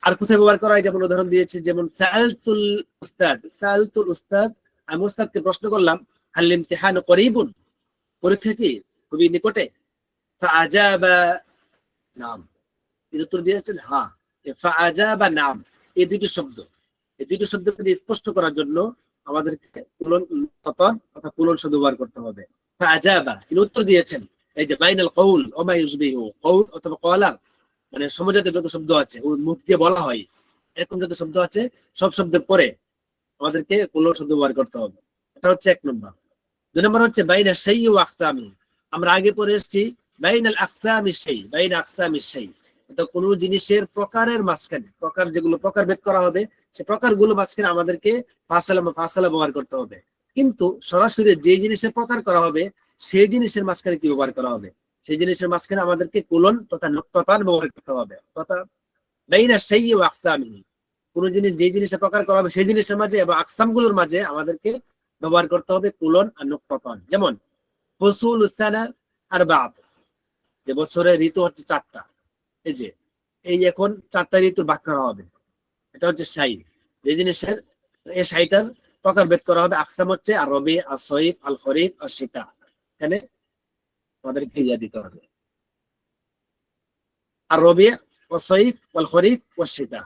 আর কোথায় ব্যবহার করা হয়, যেমন উদাহরণ দিয়েছে, যেমন সাআলতুল উস্তাদ, আমি উস্তাদকে প্রশ্ন করলাম, হাল ইমতিহানু করিবুন, পরীক্ষা কি খুবই নিকটে? ফাআজাবা নাম, এর উত্তর দিয়েছেন হ্যাঁ। ফাআজাবা নাম, এই দুটো শব্দকে স্পষ্ট করার জন্য আমাদেরকে কোলন শব্দ ব্যবহার করতে হবে। ফাআজাবা, এর উত্তর দিয়েছেন, এই যে বাইনাল কওল ওয়া মা ইশবিহু, কওল অথবা ক্বালা, মানে সমজাতীয় যত শব্দ আছে ও মুখ দিয়ে বলা হয় এরকম যত শব্দ আছে সব শব্দের পরে আমাদেরকে কোলন শব্দ ব্যবহার করতে হবে। এটা হচ্ছে 1 নম্বর। 2 নম্বর হচ্ছে বাইনা শাইই ওয়া আকসামি, আমরা আগে পড়ে এসেছি বাইনাল আকসামি শাই, বাইনা আকসামি শাই, এটা কোন জিনিসের প্রকারের মাঝখানে, প্রকার যেগুলো প্রকারভেদ করা হবে সেই প্রকারগুলো মাঝখানে আমাদেরকে ফাসলা ব্যবহার করতে হবে। কিন্তু সরাসরি যে জিনিসের প্রকার করা হবে সেই জিনিসের মাঝখানে কি ব্যবহার করা হবে? সেই জিনিসের মাঝখানে আমাদেরকে কোলন তথা নুক্তাতান ব্যবহার করতে হবে, তথা বাইনা শাইই ওয়া আকসামিহি। কোন জিনিস যে জিনিসের প্রকার করা হবে সেই জিনিসের মাঝে এবং আকসামগুলোর মাঝে আমাদেরকে ব্যবহার করতে হবে কোলন আর নুক্তাতান। যেমন ফসুলুস সানা আরবাআত, যে বছরের ঋতু হচ্ছে 4টা। এই যে এই এখন 4টা ঋতুর ভাগ করা হবে, এটা হচ্ছে শাই। যে জিনিসের এই শাইটার প্রকার ভেদ করা হবে। আকসাম হচ্ছে আর রবি, আর সয়িফ, আল খরিফ, আর শীতা। এখানে আমাদেরকে দিতে হবে আর রবি ও সয়িফ ওয়াল খরিফ ও শীতা।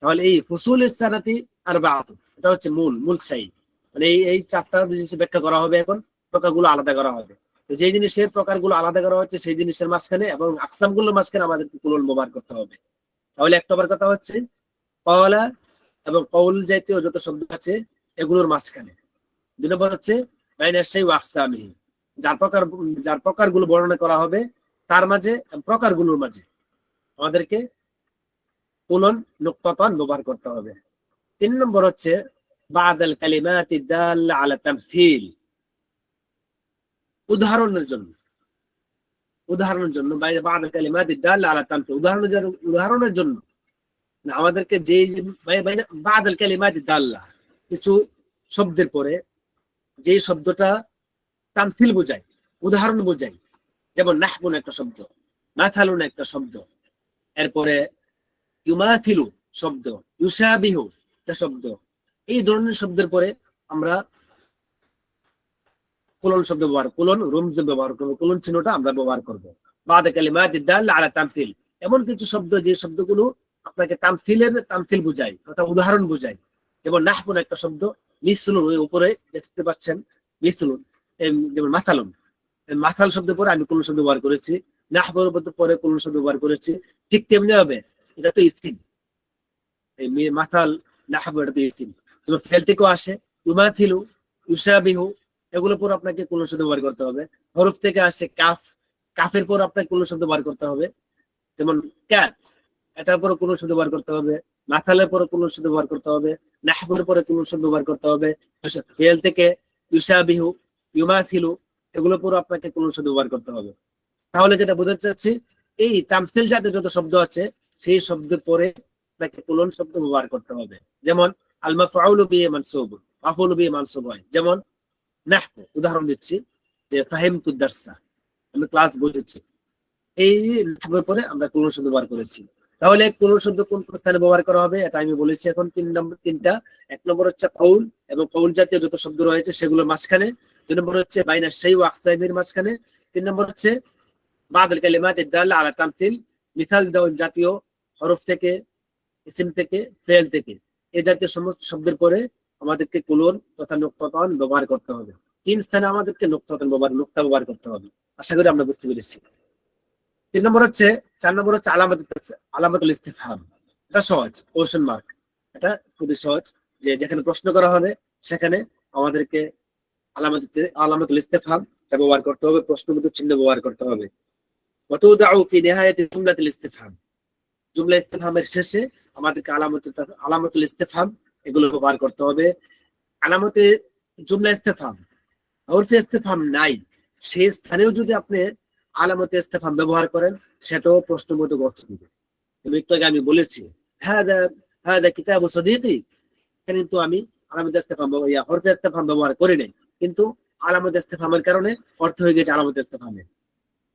তাহলে এই ফুসুলুস সানাতি আরবাআত, এটা হচ্ছে মূল শাই। মানে এই 4টা জিনিস ব্যাখ্যা করা হবে। এখন প্রকারগুলো আলাদা করা হবে। তো যে জিনিসের প্রকারগুলো আলাদা করা হচ্ছে সেই জিনিসের মাঝখানে এবং আকসামগুলোর মাঝখানে আমাদেরকে কুলন ব্যবহার করতে হবে। তাহলে এক নম্বর কথা হচ্ছে কওলা এবং কওল জাতীয় যত শব্দ আছে এগুলোর মাঝখানে। 2 নম্বর হচ্ছে বাইনা শাই ওয়া আকসামিহি, যার প্রকারগুলো বর্ণনা করা হবে তার মাঝে প্রকারগুলোর মাঝে আমাদেরকে কুলন নুক্তাতান ব্যবহার করতে হবে। 3 নম্বর হচ্ছে বাদাল কালিমাতি দাল্লা আলা তামথিল, উদাহরণের জন্য বাদাল কালিমাতি দাল্লা আলা তামথিল, উদাহরণের জন্য আমাদেরকে যে বাদাল কালিমাতি দাল্লা, কিছু শব্দের পরে যে শব্দটা তামথিল বোঝায়, উদাহরণ বোঝায়। যেমন নাহবুন একটা শব্দ, মাথালুন একটা শব্দ, এরপরে ইউমাথিলু শব্দ, ইউশাবিহু একটা শব্দ। এই ধরনের শব্দের পরে আমরা কোলন শব্দ ব্যবহার, কোলন রমজ ব্যবহার করবো, কোলন চিহ্নটা আমরা ব্যবহার করবো। বাদ কালিমাতি দাল্লা আলা তামথিল, এমন কিছু শব্দ যে শব্দগুলো আপনাকে তামথিল বোঝায় অর্থাৎ উদাহরণ বোঝায়। যেমন নাহবুন একটা শব্দ, মিসলুন ওই উপরে দেখতে পাচ্ছেন মিসলুন, যেমন মাসালুন, মাসাল শব্দের পরে আমি কোলন শব্দ ব্যবহার করেছি, নাহবুর পরে কোলন শব্দ ব্যবহার করেছি। ঠিক তেমনি হবে, এটা তো ইসিম, এই মাসাল নাহবু এটা তো ইসিম। ফেল থেকেও আসে, ইউমাথিলু, ইউশাবিহু, এগুলোর পর আপনাকে কোন শব্দ ব্যবহার করতে হবে। হরফ থেকে আসে কাফ, কাফের পর আপনাকে কোন শব্দ ব্যবহার করতে হবে। যেমন ক্যাফ, এটার পরে কোন শব্দ ব্যবহার করতে হবে। মাথালের পরে কোন শব্দ ব্যবহার করতে হবে। নাহবুর পরে কোন শব্দ ব্যবহার করতে হবে। ফেল থেকে ইউশাবিহু, ইউমাথিলু, এগুলোর পর আপনাকে কোন শব্দ ব্যবহার করতে হবে। তাহলে যেটা বোঝাতে চাচ্ছি, এই তামথিল জাতীয় যত শব্দ আছে সেই শব্দের পরে আপনাকে কোলন শব্দ ব্যবহার করতে হবে। যেমন আল মাফউলু বিহি মানসুব, মাফউলু বিহি মানসুব হয়। যেমন নাহবু, উদাহরণ দিচ্ছি যে ফাহিমতু দারসা, আমি ক্লাস বুঝেছি। এই নাহবুর পরে আমরা কোলন শব্দ ব্যবহার করেছি। তাহলে কোলন শব্দ কোন কোন স্থানে ব্যবহার করা হবে এটা আমি বলেছি। এখন 3টা, 1 নম্বর হচ্ছে কওল এবং কওল জাতীয় যত শব্দ রয়েছে সেগুলোর মাঝখানে। 2 নম্বর হচ্ছে বাইনা শাই ওয়া আকসামির মাঝখানে। 3 নম্বর হচ্ছে বাদাল কালিমাতি দাল্লা আলা তামথিল, মিসাল জাতীয় হরফ থেকে, ইসিম থেকে, ফেল থেকে, এই জাতীয় সমস্ত শব্দের পরে আমাদেরকে কুলন তথা নুক্তাতান ব্যবহার করতে হবে। 3 স্থানে আমাদেরকে নুক্তা ব্যবহার করতে হবে। আশা করি আমরা বুঝতে পেরেছি। 4 নম্বর হচ্ছে আলামাতুল ইস্তিফহাম। এটা সহজ, কোশ্চেন মার্ক, এটা খুবই সহজ। যে যেখানে প্রশ্ন করা হবে সেখানে আমাদেরকে আলামাতুল ইস্তিফহাম ব্যবহার করতে হবে, প্রশ্নবোধক চিহ্ন ব্যবহার করতে হবে। ওয়াতুদাউ ফি নিহায়াতি জুমলাতিল ইস্তিফহাম, জুমলা ইস্তিফহামের শেষে আমাদেরকে আলামাতুল ইস্তিফহাম এগুলো ব্যবহার করতে হবে। আলামতে জুমলা ইস্তিফহাম, হরফে ইস্তিফহাম নাই সেই স্থানেও যদি আপনি আলামতে ইস্তিফহাম ব্যবহার করেন সেটাও প্রশ্নবোধক অর্থ দিবে। একটু আগে আমি বলেছি হাদা কিতাবু সাদীকি, কিন্তু আমি আলামতে ইস্তিফহাম হরফে ইস্তিফহাম ব্যবহার করি নাই, কিন্তু আলামতে ইস্তিফহামের কারণে অর্থ হয়ে গেছে আলামতে ইস্তিফহামের,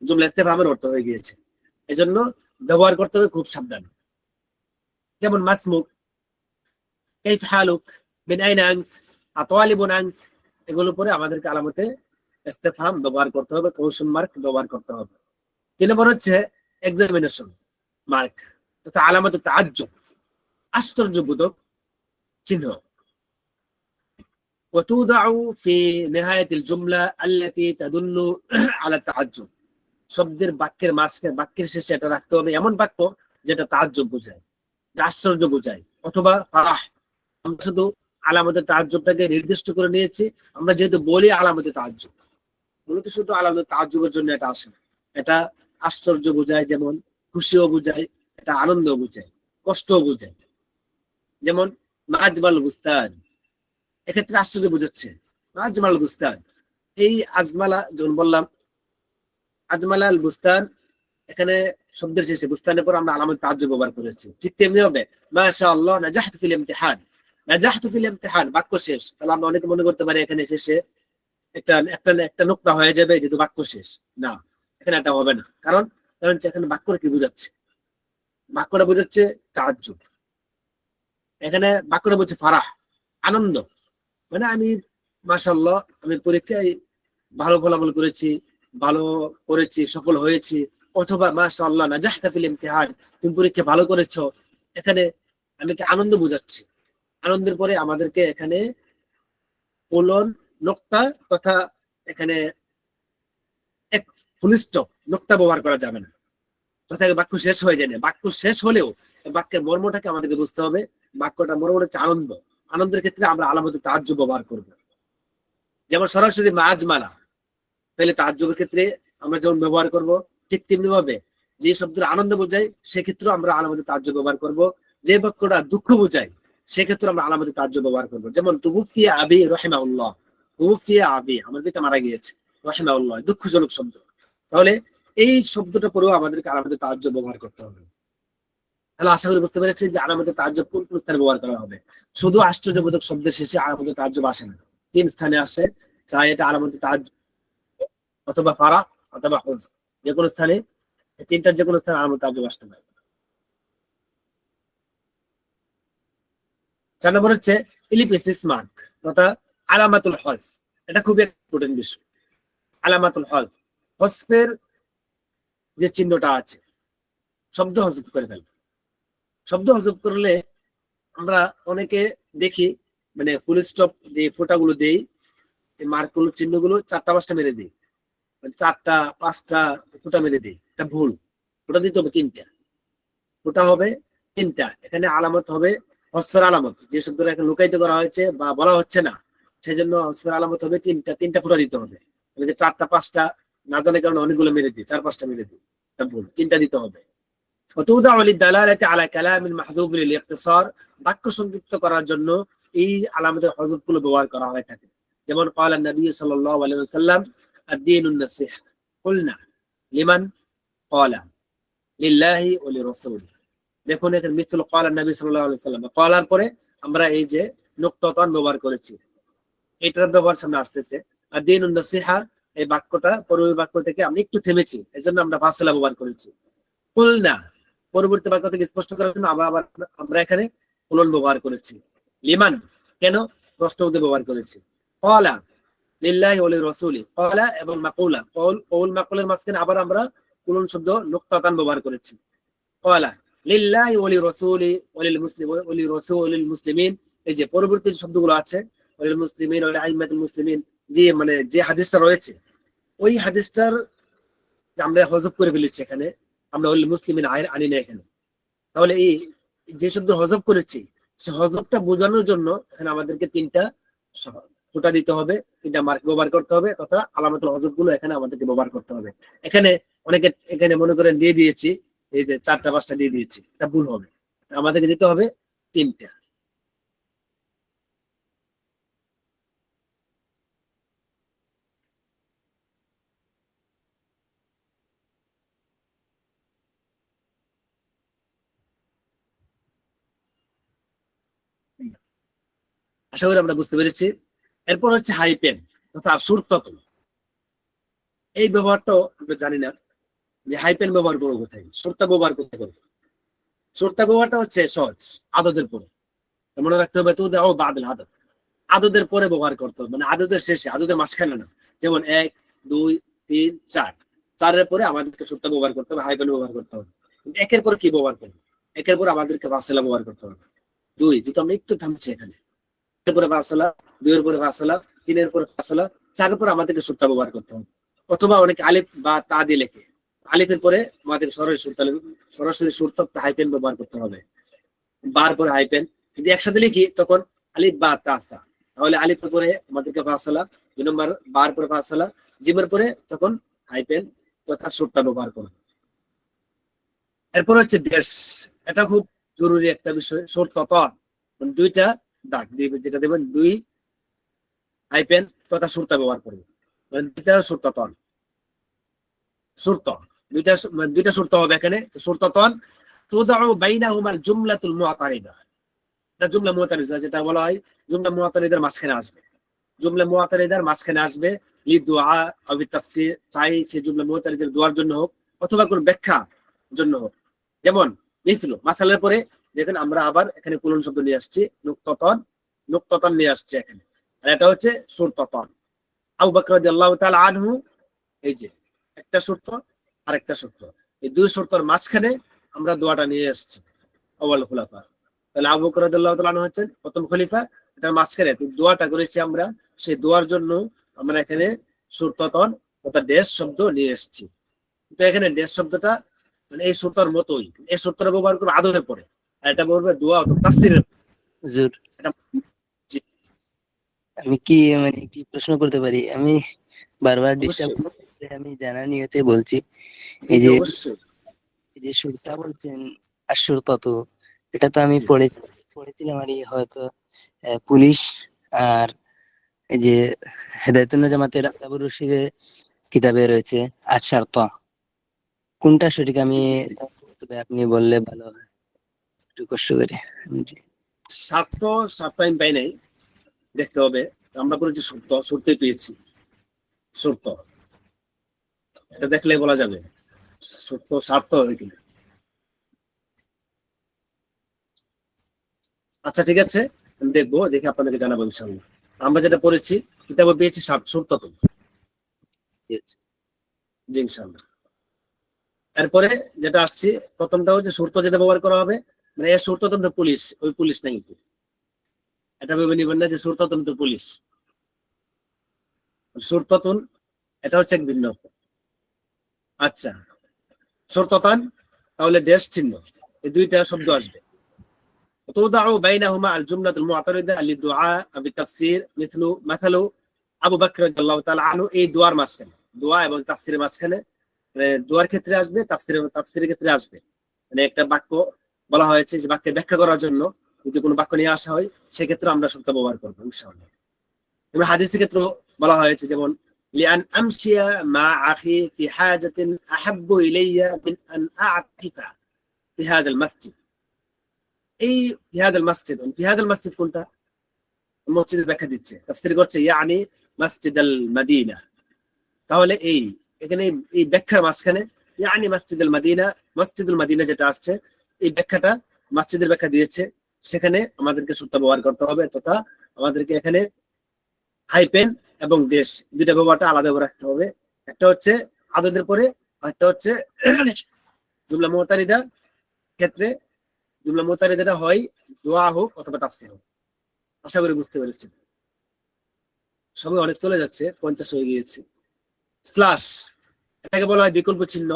জুমলা ইস্তিফহামের অর্থ হয়ে গিয়েছে। এজন্য ব্যবহার করতে হবে খুব সাবধানে। যেমন মাসমুক, কাইফ হালুক, মিন আইনা আনত, আতালিবুন আনত, এগুলো পরে আমাদেরকে আলামতে ইস্তিফহাম ব্যবহার করতে হবে, কোশ্চেন মার্ক ব্যবহার করতে হবে। 3 নম্বর হচ্ছে এক্সামিনেশন মার্ক তথা আলামাতুত তাআজ্জুব, আশ্চর্যবোধক চিহ্ন। وتوضع في نهاية الجملة التي تدل على التعجب, শব্দের বাক্যের শেষে এটা রাখতে হবে, এমন বাক্য যেটা তাআজ্জুব বোঝায়, আশ্চর্য বোঝায়, অথবা ফারাহ। আমরা শুধু আলামতে তাআজ্জুবটাকে নির্দিষ্ট করে নিয়েছি। আমরা যেহেতু বলি আলামতে তাআজ্জুব, মূলত শুধু আলামতে তাআজ্জুবের জন্য এটা আসে না, এটা আশ্চর্য বোঝায়, যেমন খুশিও বোঝায়, এটা আনন্দ বোঝায়, কষ্টও বোঝায়। যেমন মাজবাল বুস্তান, এক্ষেত্রে আশ্চর্য বোঝাচ্ছে, আজমাল বুস্তান, এই আজমালা যখন বললাম আজমালা আল বুস্তান, এখানে শব্দের শেষে বুস্তানের পর আমরা আলামত তাজ্জুব ব্যবহার করেছি। ঠিক তেমনি হবে মাশাআল্লাহ নাজাহতু ফিল ইমতিহান, নাজাহতু ফিল ইমতিহান বাক্য শেষ। তাহলে আমরা অনেকে মনে করতে পারি এখানে শেষে একটা একটা একটা নোক্তা হয়ে যাবে যেহেতু বাক্য শেষ। না, এখানে এটা হবে না। কারণ কারণ এখানে বাক্যটা কি বোঝাচ্ছে? বাক্যটা বোঝাচ্ছে তাজ্জুব। এখানে বাক্যটা বলছে ফারাহ, আনন্দ। মানে আমি মাশাআল্লাহ আমি পরীক্ষায় ভালো ফলাফল করেছি, ভালো করেছি, সফল হয়েছি। অথবা মাশাআল্লাহ নাজাহতা ফিল ইমতিহান, তুমি পরীক্ষা ভালো করেছো। এখানে আমি আনন্দ বোঝাচ্ছি। আনন্দের পরে আমাদেরকে এখানে কোলন, নোক্তা তথা এখানে এক ফুল স্টপ, নোক্তা ব্যবহার করা যাবে না। তথা বাক্য শেষ হয়ে যায় না। বাক্য শেষ হলেও বাক্যের মর্মটাকে আমাদেরকে বুঝতে হবে। বাক্যটা মর্ম হচ্ছে আনন্দ। আনন্দের ক্ষেত্রে আমরা আলামতে তাজ্জুব ব্যবহার করবো। যেমন সরাসরি মাজমালা, তাহলে তাজ্জুবের ক্ষেত্রে আমরা যেমন ব্যবহার করব, ঠিক তেমনি ভাবে যে শব্দের আনন্দ বোঝায় সেক্ষেত্রে আমরা আলামতে তাজ্জুব ব্যবহার করব। যে বাক্যটা দুঃখ বোঝায় সেক্ষেত্রে আমরা আলামতে তাজ্জুব ব্যবহার করব। যেমন তুফিয়া আবি রাহিমাহুল্লাহ, তুফিয়া আবি, আমার পিতা মারা গিয়েছে, রাহিমাহুল্লাহ দুঃখজনক শব্দ। তাহলে এই শব্দটা পরেও আমাদেরকে আলামতে তাজ্জুব ব্যবহার করতে হবে। তাহলে আশা করি বুঝতে পেরেছেন যে আলামতে তাজ্জুব কোন কোন স্থানে ব্যবহার করা হবে। শুধু আশ্চর্যবোধক শব্দের শেষে আলামতে তাজ্জুব আসে না, 3 স্থানে আসে। চাই এটা আলামতে তাজ্জুব অথবা ফারাহ অথবা হুজন, যে কোনো স্থানে, তিনটার যে কোনো স্থানে আলামতে তাজ্জুব আসতে পারে। 4 নম্বর হচ্ছে ইলিপেসিস মার্ক তথা আলামাতুল হজফ। এটা খুবই ইম্পর্টেন্ট বিষয়। আলামাতুল হজফ, হজফের যে চিহ্নটা আছে, শব্দ হজফ করে ফেলে। শব্দ হজফ করলে আমরা অনেকে দেখি মানে ফুল স্টপ যে ফোঁটাগুলো দেই, মার্কগুলো চিহ্নগুলো 4টা 5টা মেরে দিই, 4টা 5টা ফোঁটা মেরে দিই। এটা ভুল। ফোঁটা দিতে হবে 3টা, ফোঁটা হবে 3টা। এখানে আলামত হবে হজফের আলামত, যে শব্দটা এখানে লুকায়িত করা হয়েছে বা বলা হচ্ছে না, সেই জন্য হজফের আলামত হবে 3টা ফোঁটা দিতে হবে। 4টা 5টা না জানার কারণে অনেকগুলো মেরে দিই, 4-5টা মেরে দিই, এটা ভুল। 3টা দিতে হবে। وتوضع للدلالة على كلام محذوف للاختصار, বাক্য সংক্ষিপ্ত করার জন্য এই আলামতের হযফ গুলো ব্যবহার করা হয়ে থাকে। যেমন قال النبي صلى الله عليه وسلم الدين النصيحة, قلنا لمن قال لله ولرسوله। দেখুন এখানে মিথল قال النبي صلى الله عليه وسلم, قالর পরে আমরা এই যে নুক্তাতান ব্যবহার করেছি, এটার ব্যবহার সামনে আসতেছে। الدين النصيحة, এই বাক্যটা পূর্বের বাক্য থেকে আমি একটু থেমেছি, এজন্য আমরা ফাসলা ব্যবহার করেছি। কুলনা, পরবর্তী বাক্য থেকে স্পষ্ট করার জন্য আমরা এখানে কুলন ব্যবহার করেছি। লিমান, কেন? প্রশ্ন উদ্দীপ ব্যবহার করেছি। ক্বালা লিল্লাহি ওয়া লিরাসূলি, ক্বালা এবং মাকুলা, কওল মাকুলের মাঝখানে আবার আমরা কুলন শব্দ নুক্তাতান ব্যবহার করেছি। ক্বালা লিল্লাহি ওয়া লিরাসূলি ওয়া লিল মুসলিম ওয়া লিরাসূলিল মুসলিমিন, এই যে পরবর্তী শব্দগুলো আছে ওয়া লিল মুসলিমিন ওয়া লিআইম্মাতিল মুসলিমিন, যে মানে যে হাদিসটা রয়েছে ওই হাদিসটার আমরা হযফ করে ফেলেছি এখানে, আমরা ওই মুসলিমিন আনি না এখানে। তাহলে এই যে শব্দ হযফ করেছি সে হযফটা বোঝানোর জন্য এখানে আমাদেরকে 3টা ফোঁটা দিতে হবে, 3টা মার্ক ব্যবহার করতে হবে, তথা আলামাতুল হযফ গুলো এখানে আমাদেরকে ব্যবহার করতে হবে। এখানে অনেকে এখানে মনে করেন দিয়ে দিয়েছি এই যে 4টা 5টা দিয়ে দিয়েছি, এটা ভুল হবে। আমাদেরকে দিতে হবে 3টা। আশা করি আমরা বুঝতে পেরেছি। এরপর হচ্ছে হাইপেন তথা সুরতত। এই ব্যবহারটাও আমরা জানি না যে হাইপেন ব্যবহার করবো কোথায়, সুরতা ব্যবহার করতে করবো। সুরতা ব্যবহারটা হচ্ছে সহজ, আদদের পরে মনে রাখতে হবে। তো দাও বাদল আদত, আদদের পরে ব্যবহার করতে হবে, মানে আদদের শেষে, আদদের মাঝখানে না। যেমন 1 2 3 4, 4-এর পরে আমাদেরকে সুরতা ব্যবহার করতে হবে, হাইপেন ব্যবহার করতে হবে। একের পরে কি ব্যবহার করবো? একের পরে আমাদেরকে ফাসলা ব্যবহার করতে হবে। 2, যেহেতু আমরা একটু থামছি এখানে, এর পরে ফাসলা, 2-এর পরে ফাসলা, 3-এর পরে ফাসলা, 4-এর পরে আমাদেরকে সুরতা ব্যবহার করতে হবে। অথবা অনেকে আলিফ বা তা দিয়ে লেখে, আলিফের পরে আমাদের সরাসরি সুরতা হাইপেন ব্যবহার করতে হবে। বার পরে হাইপেন, যদি একসাথে লিখি তখন আলিফ বা তা সা, তাহলে আলিফের পরে আমাদেরকে ফাসলা, 2 নম্বর বার পরে ফাসলা, জিমের পরে তখন হাইপেন তথা সুরতা ব্যবহার করব। এরপর হচ্ছে দেশ, এটা খুব জরুরি একটা বিষয়। সুরতা, মানে 2টা দাগ দিবেন, যেটা দেবেন 2 হাইপেন তথা সুরতা ব্যবহার করবো। মানে দুইটা সুরতন, সুরত দুইটা সুরত হবে এখানে। সুরতন তুদাউ বাইনাহুমাল জুমলাতুল মুআতারিদা, এটা জুমলা মুআতারিদা যেটা বলা হয় জুমলা মুআতারিদার মাঝখানে আসবে। জুমলা মুআতারিদার মাঝখানে আসবে লিদুআ আও বিতাফসীর, চাই সে জুমলা মুআতারিদার দোয়ার জন্য হোক অথবা কোন ব্যাখ্যা জন্য হোক। যেমন মিসলু, মাসালের পরে দেখেন আমরা আবার এখানে কুলন শব্দ নিয়ে আসছি, নুক্তাতন, নুক্তাতন নিয়ে আসছে এখানে, আর এটা হচ্ছে সুরতন। আবু বকর রাদিয়াল্লাহু তাআলা আনহু, এই যে একটা শর্ত আর একটা শর্ত, এই দুই শর্তের মাঝখানে আমরা দোয়াটা নিয়ে আসছি আউয়াল খুলাফা। তাহলে আবু বকর রাদিয়াল্লাহু তাআলা আনহু হচ্ছেন প্রথম খলিফা, এটার মাঝখানে দোয়াটা করেছি আমরা, সেই দোয়ার জন্য আমরা এখানে সুরতন অর্থাৎ ড্যাশ শব্দ নিয়ে এসেছি। তো এখানে ড্যাশ শব্দটা মানে এই সুরতার মতোই, এই সুরতার ব্যবহার করবে আদতের পরে, আর এটা বলবে দোয়া অথবা তাফসীরের। হুজুর, জি, আমি কি মানে কি প্রশ্ন করতে পারি? আমি বারবার ডিস্টার্ব অবশ্যই, করতে, আমি জানা নিয়তে বলছি। জি এই জি যে অবশ্যই। এই যে সুরটা বলছেন আশুর তত, এটা তো আমি জি পড়েছিলাম আর হয়তো পুলিশ আর এই যে হেদায়েতুন জামাতের আবু রশিদের কিতাবে রয়েছে আশার ত, কোনটা সঠিক আমি, জি জি জি। তবে আপনি বললে ভালো হয়, একটু কষ্ট করে। জি। স্বার্থ, স্বার্থ আমি পাই নাই, দেখতে হবে। আমরা করেছি সত্য, সত্যি পেয়েছি সত্য, এটা দেখলে বলা যাবে সত্য স্বার্থ হবে কিনা। আচ্ছা ঠিক আছে, আমি দেখবো, দেখে আপনাদেরকে জানাবো ইনশাল্লাহ। আমরা যেটা পড়েছি কিতাবে পেয়েছি সত্য, ঠিক আছে। জি ইনশাল্লাহ। এরপরে যেটা আসছি, প্রথমটা হচ্ছে শর্ত যেটা ব্যবহার করা হবে, মানে এর শর্ততন্ত্র পুলিশ, ওই পুলিশ না কিন্তু, এটা ভেবে নিবেন না যে শর্ততন্ত্র পুলিশ, শর্ততন এটা হচ্ছে এক ভিন্ন। আচ্ছা, শর্ততান তাহলে ড্যাশ চিহ্ন, এই দুইটা শব্দ আসবে। توضع بينهما الجملة المعترضة للدعاء بالتفسير مثل আবু বকর রাদিয়াল্লাহু তাআলা আনহু, এই দোয়ার মাঝখানে, দোয়া এবং তাফসীরের মাঝখানে, মানে দোয়ার ক্ষেত্রে আসবে, তাফসীরের ক্ষেত্রে আসবে। মানে একটা বাক্য বলা হয়েছে, যে বাক্যের ব্যাখ্যা করার জন্য যদি কোনো বাক্য নিয়ে আসা হয়, সেক্ষেত্রে আমরা শব্দ ব্যবহার করবো ইনশাআল্লাহ। এবং হাদিসের ক্ষেত্রে বলা হয়েছে, যেমন লিআন আমশিয়া মা আখি ফি হাজাতিন আহাব্বু ইলাইয়া মিন আন আ'তিফা ফি হাযাল মাসজিদ। এই ফি হাযাল মাসজিদ, ফি হাযাল মাসজিদ কোনটা? মসজিদের ব্যাখ্যা দিচ্ছে, তাফসীর করছে ইয়ানি মসজিদ আল মদিনা। তাহলে এই এখানে এই ব্যাখ্যার মাঝখানে ইয়ানি মসজিদুল মদিনা, মসজিদুল মদিনা যেটা আসছে, এই ব্যাখ্যাটা মসজিদের ব্যাখ্যা দিয়েছে, সেখানে আমাদেরকে সূত্র ব্যবহার করতে হবে, তথা আমাদেরকে এখানে হাইপেন এবং দেশ দুইটা ব্যবহারটা আলাদা করে রাখতে হবে। একটা হচ্ছে আদদের পরে, আর একটা হচ্ছে জুমলা মুতারিদা ক্ষেত্রে। জুমলা মুতারিদাটা হয় দোয়া হোক অথবা তাফসীর হোক। আশা করি বুঝতে পেরেছি। সময় অনেক চলে যাচ্ছে, 50 হয়ে গিয়েছে। স্ল্যাশ, এটাকে বলা হয় বিকল্প চিহ্ন,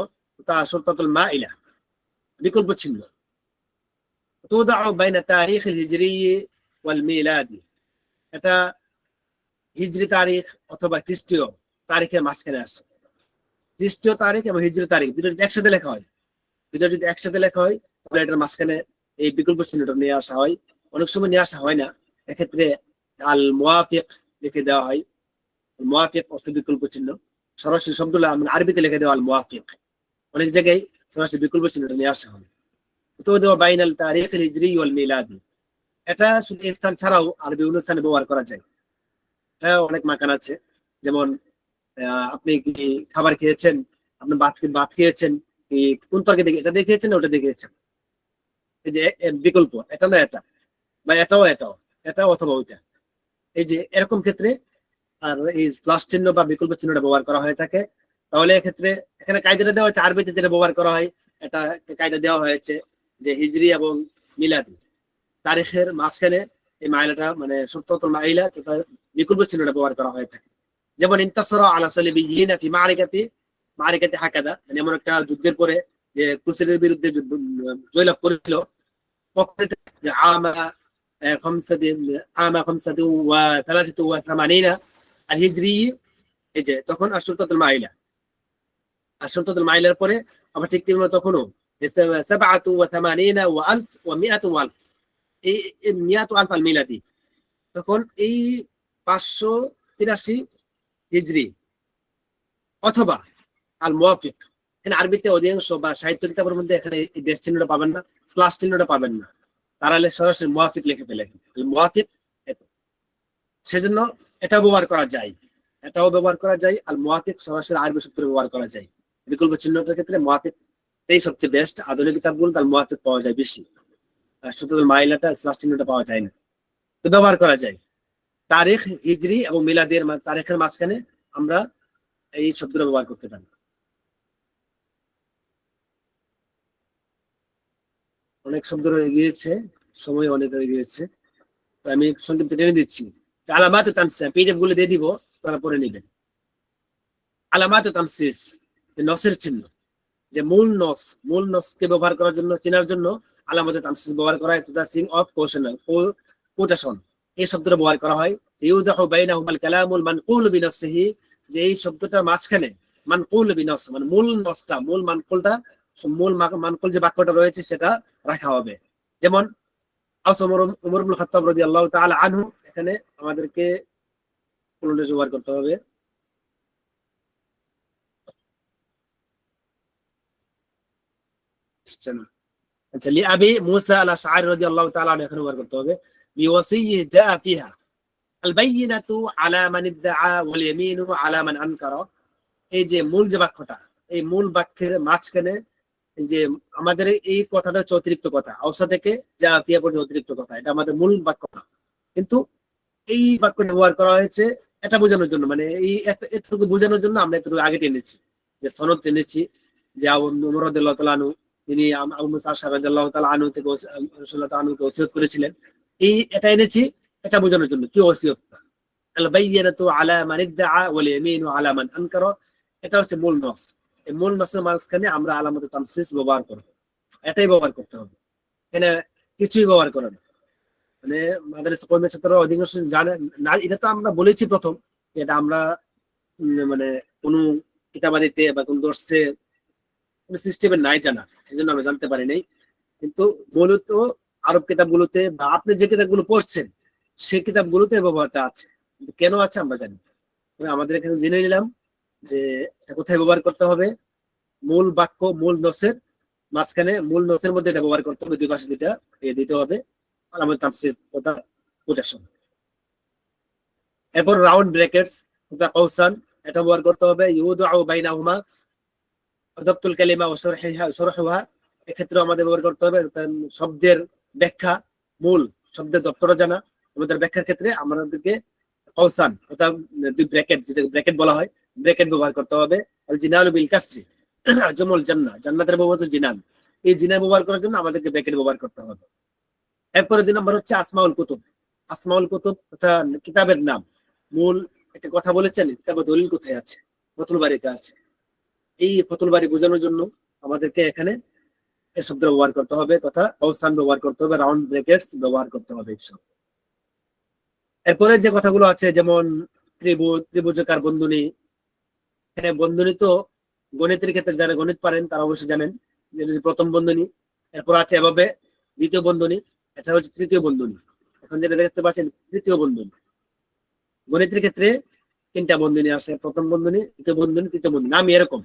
তা শর্তাতুল মাইলা, বিকল্প চিহ্ন। তুদাউ বাইনা তারিখ আল হিজরি ওয়াল মিলাদি, এটা হিজরি তারিখ অথবা খ্রিস্টীয় তারিখের মাঝখানে আসে। খ্রিস্টীয় তারিখ এবং হিজরি তারিখ দুটো যদি একসাথে লেখা হয়, তাহলে এটার মাঝখানে এই বিকল্প চিহ্নটা নিয়ে আসা হয়। অনেক সময় নিয়ে আসা হয় না, এক্ষেত্রে আল মুওয়াফিক লিখে দেওয়া হয়। মুওয়াফিক অর্থ বিকল্প চিহ্ন, সরাসরি শব্দটা আরবিতে লিখে দেওয়া আল মুওয়াফিক। অনেক জায়গায় সরাসরি বিকল্প চিহ্নটা নিয়ে আসা হয়। তো দেওয়া বাইনাল তারিখ আল হিজরি ওয়াল মিলাদি, এটা শুধু স্থান ছাড়াও আর বিভিন্ন স্থানে ব্যবহার করা যায়। এটা অনেক মাকান আছে। যেমন আপনি কি খাবার খেয়েছেন, আপনি ভাত খেয়েছেন, কোন তরকারি দেখে এটা দেখিয়েছেন, ওটা দেখিয়েছেন, এই যে বিকল্প, এটা না এটা, বা এটাও অথবা ওইটা, এই যে এরকম ক্ষেত্রে আর এই স্ল্যাশ চিহ্ন বা বিকল্প চিহ্নটা ব্যবহার করা হয়ে থাকে। তাহলে এক্ষেত্রে এখানে কায়দাটা দেওয়া হয়েছে, আরবিতে যেটা ব্যবহার করা হয়, এটা কায়দা দেওয়া হয়েছে যে হিজরি এবং মিলাদি তারিখের মাঝখানে এই মাইলাটা মানে সূত্রতুল মাইলা তথা বিকল্প চিহ্নটা ব্যবহার করা হয়ে থাকে। যেমন ইনতাসরা আলা সালিবিয়িনা ফি মারিকাতি হাকাদা, মানে এমন একটা যুদ্ধের পরে যে ক্রুসেডের বিরুদ্ধে জয়লাভ করেছিল, তখন যে আমা খামসাতি ওয়া সালাসাতু ওয়া সামানিনা আল হিজরি, এই যে তখন আশুরতুল মাইলার পরে আবার ঠিক তেমন তখনও সাবআতু ওয়া সামানিনা ওয়া আলফ ওয়া মিআতু ওয়া আলফ, এই মিয়াতু আলফ আল মিলাদি, তখন এই 83 হিজরি অথবা আল মুওয়াফিক। এখানে আরবিতে অধিকাংশ বা সাহিত্য কিতাবের মধ্যে এখানে এই দেশ চিহ্নটা পাবেন না, স্ল্যাশ চিহ্নটা পাবেন না, তারা সরাসরি মুওয়াফিক লিখে ফেলে। মুওয়াফিক সেজন্য এটা ব্যবহার করা যায়, এটাও ব্যবহার করা যায়। আল মুওয়াফিক সরাসরি আরবি সূত্রে ব্যবহার করা যায়। বিকল্প চিহ্নটার ক্ষেত্রে মুওয়াফিক এই সবচেয়ে বেস্ট। আধুনিক কিতাবগুলো তার মুওয়াফিক পাওয়া যায় বেশি, শুধু মাইলাটা স্ল্যাশ চিহ্নটা পাওয়া যায় না, তো ব্যবহার করা যায়। তারিখ হিজরি এবং মিলাদের তারিখের মাঝখানে আমরা এই শব্দটা ব্যবহার করতে পারি। অনেক শব্দ রয়ে গিয়েছে, সময় অনেক হয়ে গিয়েছে, তো আমি সংক্ষিপ্ত টেনে দিচ্ছি। আলামাত তানসিস পিডিএফ গুলো দিয়ে দিব, তারা পরে নেবেন। আলামাত তানসিস, যে নসের চিহ্ন, যে মূল নসকে ব্যবহার করার জন্য, চেনার জন্য আলামাত তানসিস ব্যবহার করা হয়। তাসিং অফ কোটেশন, এই শব্দটা ব্যবহার করা হয়। ইউদাহু বাইনাহুমাল কালামুল মানকুল বিনসিহি, যে এই শব্দটার মাঝখানে মানকুল বিনস মানে মূল নসটা, মূল মানকুলটা, মূল মানকুল যে বাক্যটা রয়েছে সেটা রাখা হবে। যেমন ওমর ইবনে খাত্তাব রাদিয়াল্লাহু তাআলা আনহু, এখানে আমাদেরকে পুনরায় ব্যবহার করতে হবে। আচ্ছা, লিআবি মুসা আল আশআরি রাদিয়াল্লাহু তাআলা আনহু, এখানে ব্যবহার করতে হবে। বিওয়াসিয়্যি জা ফিহা আল বাইয়িনাতু আলা মান ইদআ ওয়াল ইয়ামিনু আলা মান আনকারা। এই যে মূল যে বাক্যটা, এই মূল বাক্যের মাঝখানে এই যে আমাদের এই কথাটা হচ্ছে অতিরিক্ত কথা, আওসা থেকে যা ফিয়া পর্যন্ত অতিরিক্ত কথা, এটা আমাদের মূল বাক্য না, কিন্তু এই বাক্যটা ব্যবহার করা হয়েছে এটা বোঝানোর জন্য, মানে এই এতটুকু বোঝানোর জন্য আমরা এতটুকু আগে টেনেছি, যে সনদ টেনেছি, যে ওমর রাদিয়াল্লাহু তাআলা আনহু তিনি আবু মুসা আশআরী রাদিয়াল্লাহু তাআলা আনহু থেকে রাসূলুল্লাহ তাআলাকে ওসিয়ত করেছিলেন, এই এটা এনেছি এটা বোঝানোর জন্য। কি ওসিয়তটা? আল বাইয়িনাতু আলা মান ইদআ ওয়াল ইয়ামিনু আলা মান আনকারা, এটা হচ্ছে মূল নস। এই মূল নসের মাঝখানে আমরা আলামত তানসিস ব্যবহার করব, এটাই ব্যবহার করতে হবে, এখানে কিছুই ব্যবহার করে না। মানে মাদ্রাসা কর্মী ছাত্ররা অধিকাংশ জানে না, এটা তো আমরা বলেছি প্রথম, এটা আমরা মানে কোন কিতাবাদিতে বা কোন দর্শে সিস্টেমে নাই জানা, সেজন্য আমরা জানতে পারি নাই। কিন্তু মূলত আরব কিতাবগুলোতে বা আপনি যে কিতাবগুলো পড়ছেন সেই কিতাবগুলোতে ব্যবহারটা আছে, কিন্তু কেন আছে আমরা জানি। আমাদের এখানে জেনে নিলাম যে কোথায় ব্যবহার করতে হবে, মূল বাক্য মূল নসের মাঝখানে, মূল নসের মধ্যে এটা ব্যবহার করতে হবে, দুই পাশে দুইটা দিতে হবে আলামত তানসিস তথা কোটেশন। এরপর রাউন্ড ব্র্যাকেটস তথা কৌসান, এটা ব্যবহার করতে হবে। ইউদাউ বাইনাহুমা দাবতুল কালিমা ওয়া শরহুহা, এক্ষেত্রে আমাদের ব্যবহার করতে হবে শব্দের ব্যাখ্যা, মূল শব্দের দপ্তরা জানা। আমাদের ব্যাখ্যার ক্ষেত্রে আমাদেরকে কৌসান অর্থাৎ দুই ব্র্যাকেট, যেটা ব্র্যাকেট বলা হয়, ব্র্যাকেট ব্যবহার করতে হবে। আল জিনালু বিল কাসরি, জমল জান্নাহ, জান্নাতের ব্যবহার জিনান, এই জিনা ব্যবহার করার জন্য আমাদেরকে ব্র্যাকেট ব্যবহার করতে হবে। এরপরে 2 নম্বর হচ্ছে আসমাউল কুতুব। আসমাউল কুতুব তথা কিতাবের নাম। মূল একটা কথা বলেছেন, কিতাবে দলিল কোথায় আছে? ফতুল বারীতে আছে। এই ফতুল বারী বোঝানোর জন্য আমাদেরকে এখানে এই শব্দ ব্যবহার করতে হবে, তথা কৌসান ব্যবহার করতে হবে, রাউন্ড ব্র্যাকেটস ব্যবহার করতে হবে। এরপরে যে কথাগুলো আছে, যেমন ত্রিভুজাকার বন্ধনী, এখানে বন্ধনী তো গণিতের ক্ষেত্রে যারা গণিত পারেন তারা অবশ্যই জানেন, প্রথম বন্ধনী, এরপর আছে এভাবে দ্বিতীয় বন্ধনী, এটা হচ্ছে তৃতীয় বন্ধনী। এখন যেটা দেখতে পাচ্ছেন তৃতীয় বন্ধনী। গণিতের ক্ষেত্রে 3টা বন্ধনী আছে, প্রথম বন্ধনী, দ্বিতীয় বন্ধনী, তৃতীয় বন্ধনী। নাম এরকম,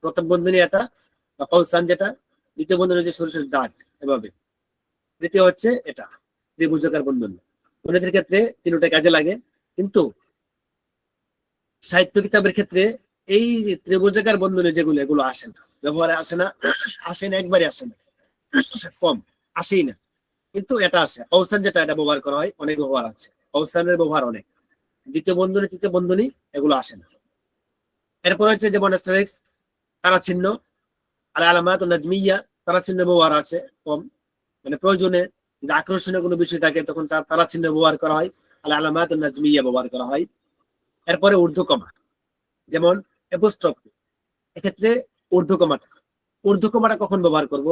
প্রথম বন্ধনী এটা বা কৌসান যেটা, দ্বিতীয় বন্ধনী হচ্ছে সরু সরু দাগ এভাবে, তৃতীয় হচ্ছে এটা ত্রিভুজাকার বন্ধনী। গণিতের ক্ষেত্রে 3টা কাজে লাগে, কিন্তু সাহিত্য কিতাবের ক্ষেত্রে এই ত্রিভুজাকার বন্ধনী যেগুলো, এগুলো আসে না, ব্যবহারে আসে না, একবারে আসে না, কম আসেই না। কিন্তু এটা আসে কৌসান যেটা, এটা ব্যবহার করা হয়, অনেক ব্যবহার আছে, কৌসানের ব্যবহার অনেক। দ্বিতীয় বন্ধনী, তৃতীয় বন্ধনী এগুলো আসে না। এরপর হচ্ছে যেমন অ্যাস্টারিক্স, তারা চিহ্ন, আল আলামাত নাজমিয়া, তারা চিহ্ন ব্যবহার আছে কম, মানে প্রয়োজনে যদি আকর্ষণীয় কোনো বিষয় থাকে তখন তারা চিহ্ন ব্যবহার করা হয়, আল আলামাত নাজমিয়া ব্যবহার করা হয়। এরপরে ঊর্ধ্বকমা, যেমন অ্যাপোস্ট্রফি, এক্ষেত্রে ঊর্ধ্বকমাটা কখন ব্যবহার করব?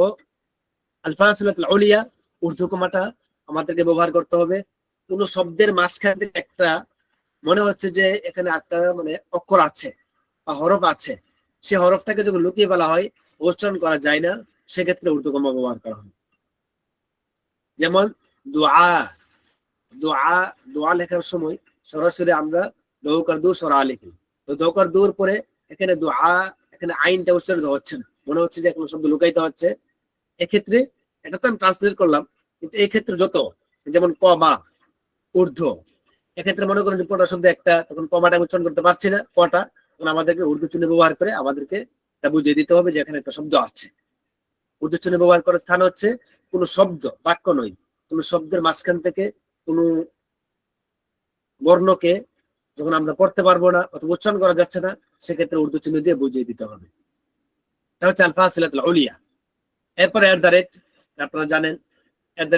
আল ফাসিলাতুল উলিয়া, ঊর্ধ্বকমাটা আমাদেরকে ব্যবহার করতে হবে কোন শব্দের মাঝখানে একটা মনে হচ্ছে যে এখানে একটা মানে অক্ষর আছে বা হরফ আছে, সে হরফটাকে যখন লুকিয়ে ফেলা হয়, উচ্চারণ করা যায় না, সেক্ষেত্রে ঊর্ধ্বকমা ব্যবহার করা হয়। যেমন দোয়া লেখার সময় সরাসরি আমরা দৌকার দু সরা আলিকি। তো দৌকার দুর পরে এখানে দুআ, এখানে আইনটা উচ্চারিত হচ্ছে না, মনে হচ্ছে যে কোনো শব্দ লুকাইতে হচ্ছে। এক্ষেত্রে এটা তো আমি ট্রান্সলেট করলাম, কিন্তু এই ক্ষেত্রে যত, যেমন কমা, ঊর্ধ্ব, এক্ষেত্রে মনে করেন কোটা শব্দ একটা, তখন কমাটা উচ্চারণ করতে পারছি না কটা, তখন আমাদেরকে উর্দু চিহ্ন ব্যবহার করে আমাদেরকে এটা বুঝিয়ে দিতে হবে যে এখানে একটা শব্দ আছে। উর্দু চিহ্ন ব্যবহার করার স্থান হচ্ছে কোনো শব্দ, বাক্য নয়, কোনো শব্দের মাঝখান থেকে কোনো বর্ণকে যখন আমরা পড়তে পারবো না অথবা উচ্চারণ করা যাচ্ছে না, সেক্ষেত্রে উর্দু চিহ্ন দিয়ে বুঝিয়ে দিতে হবে। এটা হচ্ছে আল ফাসিলাতুল উলিয়া। এরপরে আপনারা জানেন এট দ্য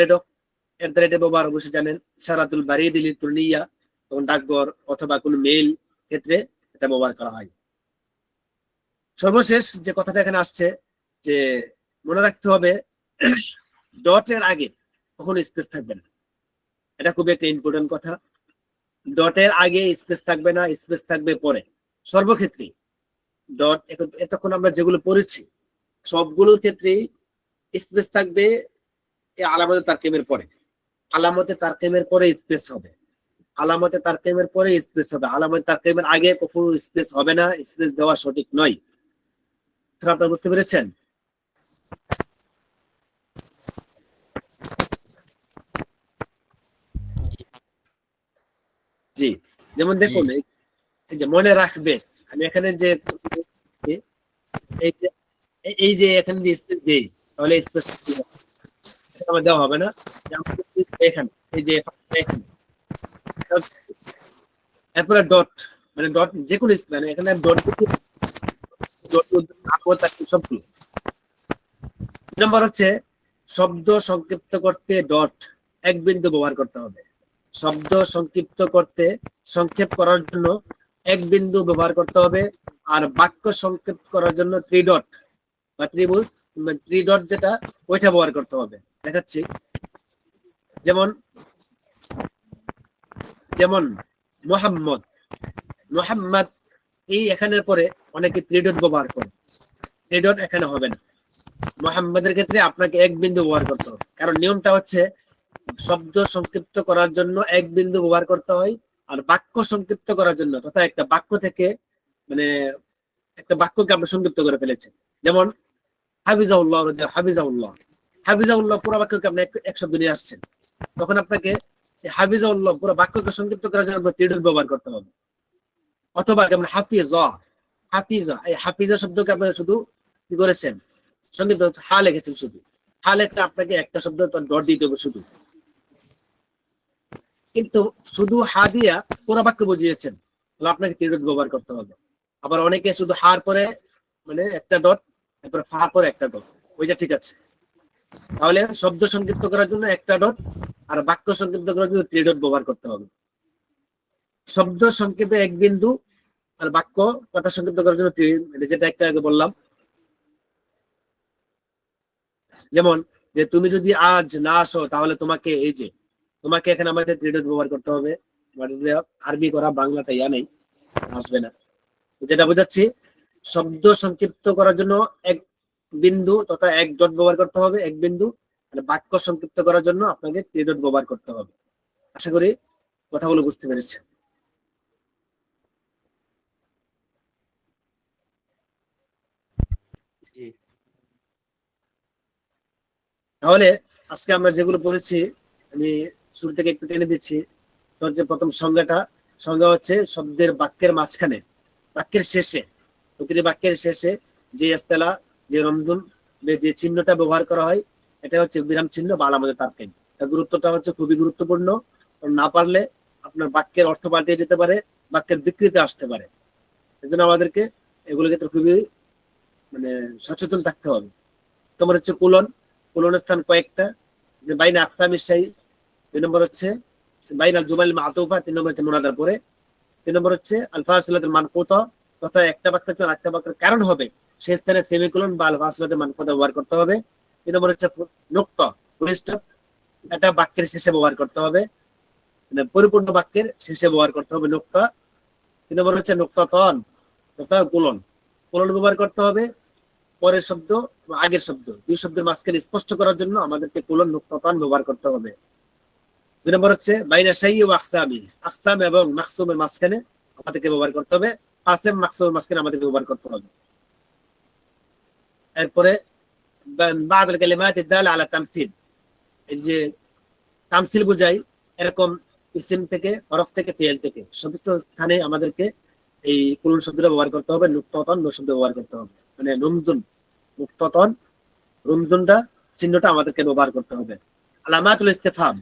রেট ব্যবহার অবশ্যই জানেন। ইশারাতুল বারিদ লিতুনিয়া, তখন ডাকঘর অথবা কোনো মেইল ক্ষেত্রে এটা ব্যবহার করা হয়। সর্বশেষ যে কথাটা এখানে আসছে, যে মনে রাখতে হবে ডটের আগে কখনো স্পেস থাকবে না। এটা খুবই একটা ইম্পর্টেন্ট কথা। ডটের আগে স্পেস থাকবে না, স্পেস থাকবে পরে সর্বক্ষেত্রে। ডট এতক্ষণ আমরা যেগুলো পড়েছি সবগুলোর ক্ষেত্রেই স্পেস থাকবে এই আলামতে তারকিমের পরে। আলামতে তারকিমের পরে স্পেস হবে, আলামতে তারকিমের পরে স্পেস হবে, আলামতে তারকিমের আগে কখনো স্পেস হবে না। স্পেস দেওয়া সঠিক নয়। আপনারা বুঝতে পেরেছেন? জি, যেমন দেখুন এই যে মনে রাখবে, আমি এখানে যে এই যে এখানে যে স্পেস দেই, তাহলে স্পেস আমার দেওয়া হবে না। এখানে এই যে এখানে, এরপরে ডট, মানে ডট যে কোনো মানে এখানে ডট সবগুলো। নম্বর হচ্ছে শব্দ সংক্ষিপ্ত করতে ডট এক বিন্দু ব্যবহার করতে হবে। শব্দ সংক্ষিপ্ত করতে, সংক্ষেপ করার জন্য এক বিন্দু ব্যবহার করতে হবে। আর বাক্য সংক্ষিপ্ত করার জন্য থ্রি ডট বা ত্রিভুজ, থ্রি ডট যেটা, ওইটা ব্যবহার করতে হবে। দেখাচ্ছি, যেমন যেমন মোহাম্মদ, মোহাম্মদ এই এখানের পরে অনেকে থ্রি ডট ব্যবহার করে, থ্রি ডট এখানে হবে না। মোহাম্মদের ক্ষেত্রে আপনাকে এক বিন্দু ব্যবহার করতে হবে, কারণ নিয়মটা হচ্ছে শব্দ সংক্ষিপ্ত করার জন্য এক বিন্দু ব্যবহার করতে হয়, আর বাক্য সংক্ষিপ্ত করার জন্য, তথা একটা বাক্য থেকে মানে একটা বাক্যকে আপনি সংক্ষিপ্ত করে ফেলেছেন। যেমন হাফিজাউল্লাহ, হাফিজাউল্লাহ, হাফিজাউল্লাহ পুরো বাক্যকে আপনি এক শব্দ নিয়ে আসছেন, তখন আপনাকে হাফিজাউল্লাহ পুরো বাক্যকে সংক্ষিপ্ত করার জন্য আপনার ত্রিডট ব্যবহার করতে হবে। অথবা যেমন হাফিজা, হাফিজা, এই হাফিজা শব্দকে আপনারা শুধু কি করেছেন, সংক্ষিপ্ত হা লিখেছেন শুধু, হা লেখলে আপনাকে একটা শব্দ ডট দিতে হবে শুধু, কিন্তু শুধু হা দিয়া পুরো বাক্য বুঝিয়েছেন, তাহলে আপনাকে ত্রিডট ব্যবহার করতে হবে। আবার অনেকে শুধু হার পরে মানে একটা ডট, তারপরে ফা পরে একটা ডট, ওইটা ঠিক আছে। তাহলে শব্দ সংক্ষিপ্ত করার জন্য একটা ডট, আর বাক্য সংক্ষিপ্ত করার জন্য থ্রি ডট ব্যবহার করতে হবে। শব্দ সংক্ষেপে এক বিন্দু, আর বাক্য কথা সংক্ষিপ্ত করার জন্য যেটা একটা আগে বললাম। যেমন যে তুমি যদি আজ না আসো তাহলে তোমাকে, এই যে তোমাকে এখানে আমাদের থ্রি ডট ব্যবহার করতে হবে। আরবি করা, বাংলাটা ইয়া নেই, আসবে না। যেটা বোঝাচ্ছি, শব্দ সংক্ষিপ্ত করার জন্য এক বিন্দু তথা এক ডট ব্যবহার করতে হবে, এক বিন্দু। মানে বাক্য সংক্ষিপ্ত করার জন্য আপনাকে থ্রি ডট ব্যবহার করতে হবে। আশা করি কথাগুলো বুঝতে পেরেছেন। তাহলে আজকে আমরা যেগুলো পড়েছি আমি শুরু থেকে একটু টেনে দিচ্ছি। যে প্রথম সংজ্ঞা হচ্ছে শব্দের বাক্যের মাঝখানে, বাক্যের শেষে, প্রতিটি বাক্যের শেষে যে ইস্তেলা, যে রমজুন, যে চিহ্নটা ব্যবহার করা হয়, এটা হচ্ছে বিরাম চিহ্ন বা আলামতে তারকিম। গুরুত্বটা হচ্ছে খুবই গুরুত্বপূর্ণ। না পারলে আপনার বাক্যের অর্থ পাল্টে যেতে পারে, বাক্যের বিকৃতি আসতে পারে। এজন্য আমাদেরকে এগুলো ক্ষেত্রে খুবই মানে সচেতন থাকতে হবে। তোমার হচ্ছে কুলনের স্থান কয়েকটা, বাইনা আকসামিস শাই, 2 নম্বর হচ্ছে বাইনাল জুমাল মাতুফা, 3 নম্বর হচ্ছে মুনাদার পরে, 3 নম্বর হচ্ছে আল ফাসিলাতুল মানকুতা, তথা একটা বাক্যের জন্য আরেকটা বাক্যের কারণ হবে সেই স্থানে সেমিকোলন বা আল ফাসিলাতুল মানকুতা ব্যবহার করতে হবে। 3 নম্বর হচ্ছে নুকতা, ফুল স্টপ, এটা বাক্যের শেষে ব্যবহার করতে হবে, মানে পরিপূর্ণ বাক্যের শেষে ব্যবহার করতে হবে নুকতা। 3 নম্বর হচ্ছে নুকতাতন তথা কোলন ব্যবহার করতে হবে পরের শব্দ আগের শব্দ, দুই শব্দের মাঝখানে স্পষ্ট করার জন্য আমাদেরকে কোলন নুকতাতন ব্যবহার করতে হবে। 2 নম্বর হচ্ছে বাইনা শাই ও আকসামি, আকসাম এবং মাকসুমের মাঝখানে আমাদেরকে ব্যবহার করতে হবে, কাসেম মাকসুর মাঝখানে আমাদেরকে ব্যবহার করতে হবে। এরপরে বা'দাল কালিমাত দালা আলা তামথিল, এই যে তামথিল বোঝাই এরকম ইসিম থেকে, হরফ থেকে, ফিয়েল থেকে সমস্ত স্থানে আমাদেরকে এই কুলুন শব্দটা ব্যবহার করতে হবে, নুক্তাতন নো শব্দ ব্যবহার করতে হবে, মানে রুমজুন নুক্তাতন রুমজুনটা চিহ্নটা আমাদেরকে ব্যবহার করতে হবে। আলামাতুল ইস্তিফহাম,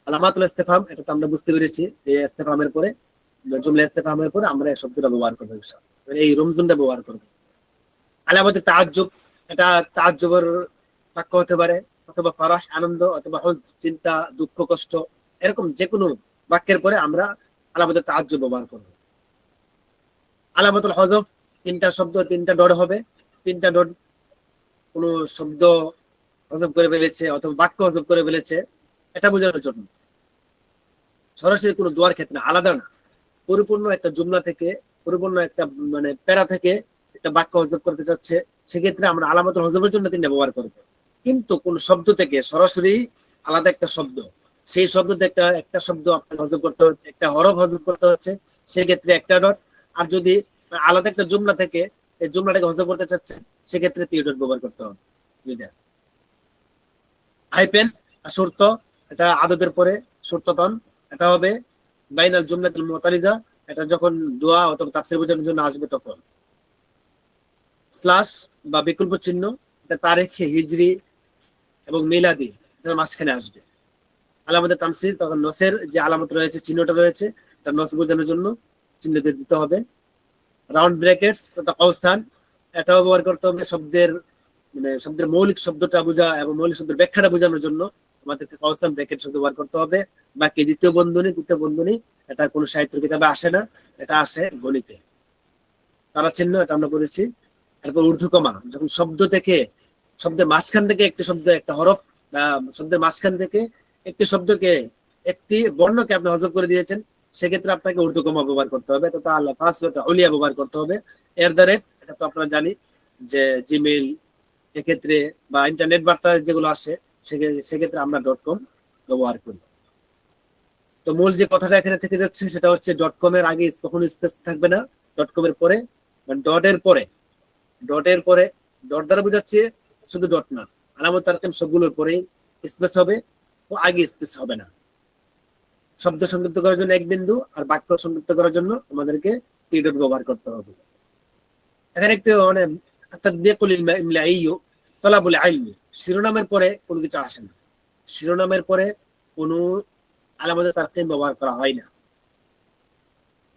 আলামাতুল ইস্তিফহাম এটা তো আমরা বুঝতে পেরেছি যে ইস্তিফহামের পরে, জুমলা ইস্তিফহামের পরে আমরা এই শব্দটা ব্যবহার করব ইনশাআল্লাহ, মানে এই রুমজুনটা ব্যবহার করব। আলামাতুত তাআজ্জুব, এটা তাআজ্জুবের বাক্য হতে পারে, অথবা ফরাহ আনন্দ, অথবা চিন্তা দুঃখ কষ্ট, এরকম যে কোনো বাক্যের পরে আমরা আলামাতুত তাআজ্জুব ব্যবহার করব। আলামাতুল হযফ, তিনটা শব্দ তিনটা ডট হবে, তিনটা ডট কোন শব্দ হযফ করে ফেলেছে অথবা বাক্য হযফ করে ফেলেছে এটা বোঝানোর জন্য, সরাসরি কোনো দোয়ার ক্ষেত্রে আলাদা না, পরিপূর্ণ একটা জুমলা থেকে, পরিপূর্ণ একটা মানে প্যারা থেকে একটা বাক্য হযফ করতে চাচ্ছে, সেক্ষেত্রে আমরা আলামাতুল হযফের জন্য তিনটা ব্যবহার করব। কিন্তু কোন শব্দ থেকে সরাসরি আলাদা একটা শব্দ, সেই শব্দ থেকে একটা শব্দ আপনাকে হযফ করতে হচ্ছে, একটা হরফ হযফ করতে হচ্ছে, সেক্ষেত্রে একটা ডট। আর যদি আলাদা একটা জুমলা থেকে এই জুমলাটাকে হযফ করতে চাচ্ছে, সেক্ষেত্রে 3 ডট ব্যবহার করতে হবে। হাইপেন শর্ত, এটা আদদের পরে শর্ততন, এটা হবে বাইনাল জুমলাতুল মুতারিজা, এটা যখন দোয়া অথবা তাফসীর বোঝানোর জন্য আসবে তখন। স্ল্যাশ বা বিকল্প চিহ্ন, এটা তারিখ হিজরি এবং মিলাদি এর মাঝখানে আসবে। আলামতে তামসিল, তখন নসের যে আলামত রয়েছে, চিহ্নটা রয়েছে, এটা নস বোঝানোর জন্য চিহ্ন দিতে হবে। রাউন্ড ব্র্যাকেটস তথা কৌসান, এটাও ব্যবহার করতে হবে শব্দের, মানে শব্দের মৌলিক শব্দটা বোঝা এবং মৌলিক শব্দের ব্যাখ্যাটা বোঝানোর জন্য আমাদেরকে কৌসান ব্র্যাকেট শব্দ ব্যবহার করতে হবে। বাকি দ্বিতীয় বন্ধনী, তৃতীয় বন্ধনী এটা কোনো সাহিত্য কিতাবে আসে না, এটা আসে গণিতে। তারা চিহ্ন এটা আমরা করেছি। এরপর ঊর্ধ্বকমা, যখন শব্দ থেকে, শব্দের মাঝখান থেকে একটি শব্দ, একটা হরফ বা শব্দের মাঝখান থেকে একটি শব্দকে, একটি বর্ণকে আপনি হযফ করে দিয়েছেন, সেক্ষেত্রে আপনাকে ঊর্ধ্বকমা ব্যবহার করতে হবে, তথা আল্লাহ ফাসওয়াটা উলিয়া ব্যবহার করতে হবে। এর দ্বারা এটা তো আপনারা জানি যে জিমেইল এক্ষেত্রে বা ইন্টারনেট বার্তা যেগুলো আসে, সেক্ষেত্রে আমরা .com ব্যবহার করি। তো মূল যে কথাটা এখানে থেকে যাচ্ছে সেটা হচ্ছে .com এর আগে কখনো স্পেস থাকবে না, .com এর পরে, ডটের পরে, ডটের পরে, ডট দ্বারা বোঝাচ্ছে শুধু ডট না, আলামত তারকিম সবগুলোর পরে স্পেস হবে ও আগে স্পেস হবে না। শব্দ সংযুক্ত করার জন্য এক বিন্দু, আর বাক্য সংযুক্ত করার জন্য আমাদেরকে 3 ডট ব্যবহার করতে হবে। এখানে একটু মানে তাদবিকুল ইমলাই তলাবুল ইলমি, শিরোনামের পরে কোনো কিছু আসে না, শিরোনামের পরে কোনো আলামতে তারকিম ব্যবহার করা হয় না।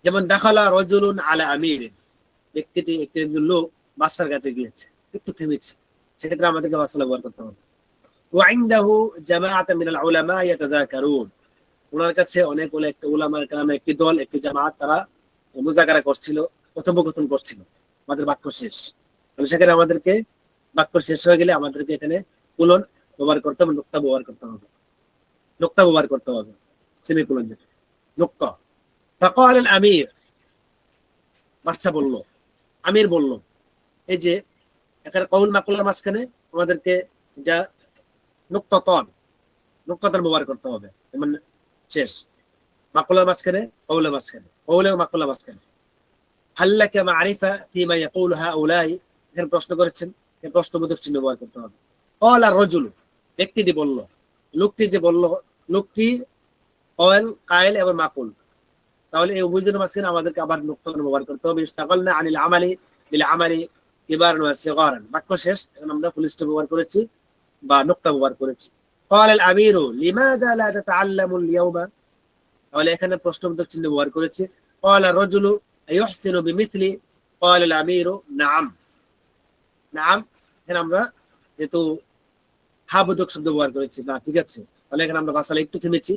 যেমন দাখালা রাজুলুন আলা আমিরিন, ব্যক্তিটি, একজন লোক বাদশার কাছে গিয়েছে, একটু থেমেছে, সেক্ষেত্রে আমাদেরকে বাদশা ব্যবহার করতে হবে। ওয়া ইনদাহু জামাআতুন মিনাল উলামা ইয়াতাযাকারুন, ওনার কাছে অনেক উলামায়ে কেরামের একটি দল, একটি জামাত, তারা মুযাকারা করছিল, কথোপকথন করছিল। আমাদের বাক্য শেষ, তাহলে সেখানে আমাদেরকে বাক্য শেষ হয়ে গেলে আমাদেরকে এখানে কোলন ব্যবহার করতে হবে, নুক্তা ব্যবহার করতে হবে, নুক্তা ব্যবহার করতে হবে, সেমিকোলন যেটা নুক্তা। ফাকাল আল আমির, বাদশা বলল, আমির বলল। এই যে এখানে কউল মাকুলার মাঝখানে আমাদেরকে যা নুক্তাতন, নুক্তাতন ব্যবহার করতে হবে, যেমন শেষ মাকুলার মাঝখানে, কউলের মাঝখানে, কউলে ও মাকুলার মাঝখানে। হাল্লাকা মারিফা ফিমা ইয়াকুলু হাউলাই, এখানে প্রশ্ন করেছেন, এই প্রশ্নবোধক চিহ্ন ব্যবহার করতে হবে। ক্বালা রাজুল, ব্যক্তিটি বলল, লোকটি যে বলল, লোকটি কওল, কায়েল এবং মাকুল, তাহলে এই উভয়জনের মাঝখানে আমাদেরকে আবার নুক্তাতন ব্যবহার করতে হবে। ইস্তাগালনা আনিল আমালি বিল আমালি কিবারান ওয়া সিগারান, বাক্য শেষ, এখন আমরা ফুল স্টপ ব্যবহার করেছি বা নুক্তা ব্যবহার করেছি। ক্বালা আল আমিরু লিমাযা লা তাতাআল্লামু আল ইয়াওমা, তাহলে এখানে প্রশ্নবোধক চিহ্ন ব্যবহার করেছি। ক্বালা রাজুলু আইয়ুহসিনু বিমিথলি, ক্বালা আল আমিরু নাআম, নাআম, এখানে আমরা যেহেতু হাবোধক শব্দ ব্যবহার করেছি, না ঠিক আছে, তাহলে এখানে আমরা ভাষাটা একটু থেমেছি,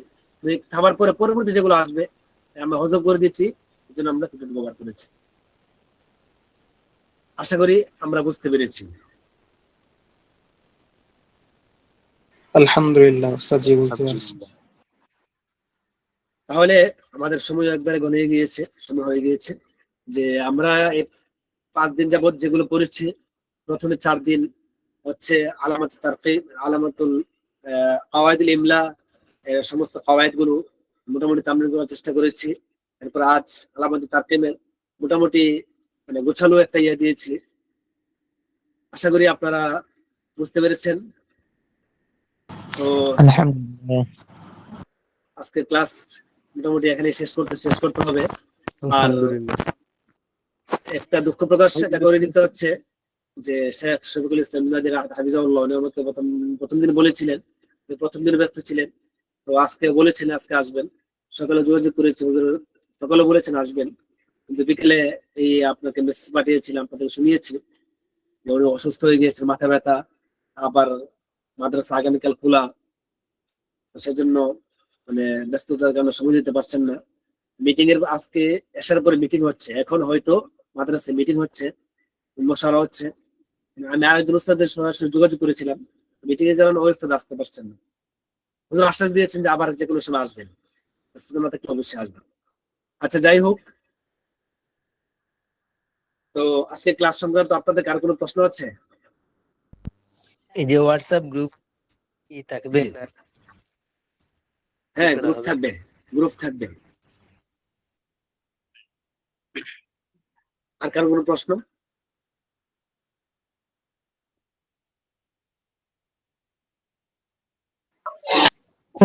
থামার পরে পরবর্তী যেগুলো আসবে আমরা হযফ করে দিচ্ছি, এজন্য আমরা তিনটা ব্যবহার করেছি। আশা করি আমরা বুঝতে পেরেছি। আলহামদুলিল্লাহ উস্তাদ জি বলতে পারছি। তাহলে আমাদের সময় একবারে গনিয়ে গিয়েছে, সময় হয়ে গিয়েছে যে আমরা এই 5 দিন যাবত যেগুলো পড়েছি, প্রথমে 4 দিন হচ্ছে আলামাত তারকিব, আলামাতুল কাওয়াইদুল ইমলা, সমস্ত কাওয়াইদ গুলো মোটামুটি তামরীন করার চেষ্টা করেছি। এরপর আজ আলামতি তারকিমের মোটামুটি মানে গোছালো একটা ইয়ে দিয়েছি। আশা করি আপনারা বুঝতে পেরেছেন। তো আলহামদুলিল্লাহ। আজকে ক্লাস মোটামুটি এখানে শেষ করতে হবে। আর আলহামদুলিল্লাহ। একটা দুঃখ প্রকাশ এটা করে নিতে হচ্ছে যে শেখ শফিকুল ইসলাম মিনাদের হাফিজাহুল্লাহ উনি আমাকে প্রথম দিন বলেছিলেন, প্রথম দিন ব্যস্ত ছিলেন, তো আজকে বলেছেন আজকে আসবেন। সকালে যোগাযোগ করেছি, সকালে বলেছেন আসবেন, কিন্তু বিকেলে এই আপনাকে মেসেজ পাঠিয়েছিলাম, আপনাদের শুনিয়েছি যে উনি অসুস্থ হয়ে গিয়েছেন, মাথা ব্যথা, আবার মাদ্রাসা আগামীকাল খোলা, সেজন্য মানে ব্যস্ততার কারণে সময় দিতে পারছেন না। মিটিং এর আজকে আসার পরে মিটিং হচ্ছে, এখন হয়তো মাদ্রাসায় মিটিং হচ্ছে, মশারা হচ্ছে। আমি আরেকজন উস্তাদের সরাসরি যোগাযোগ করেছিলাম, মিটিং এর কারণে ওই উস্তাদ আসতে পারছেন না। হুজুর আশ্বাস দিয়েছেন যে আবার যে কোনো সময় আসবেন, অবশ্যই আসবেন। আচ্ছা, যাই হোক, তো আজকে ক্লাস সংক্রান্ত আপনাদের কার কোনো প্রশ্ন আছে? এই যে হোয়াটসঅ্যাপ গ্রুপ কি থাকবে জি। না? হ্যাঁ, করা গ্রুপ হবে? থাকবে, গ্রুপ থাকবে। আর কার কোনো প্রশ্ন?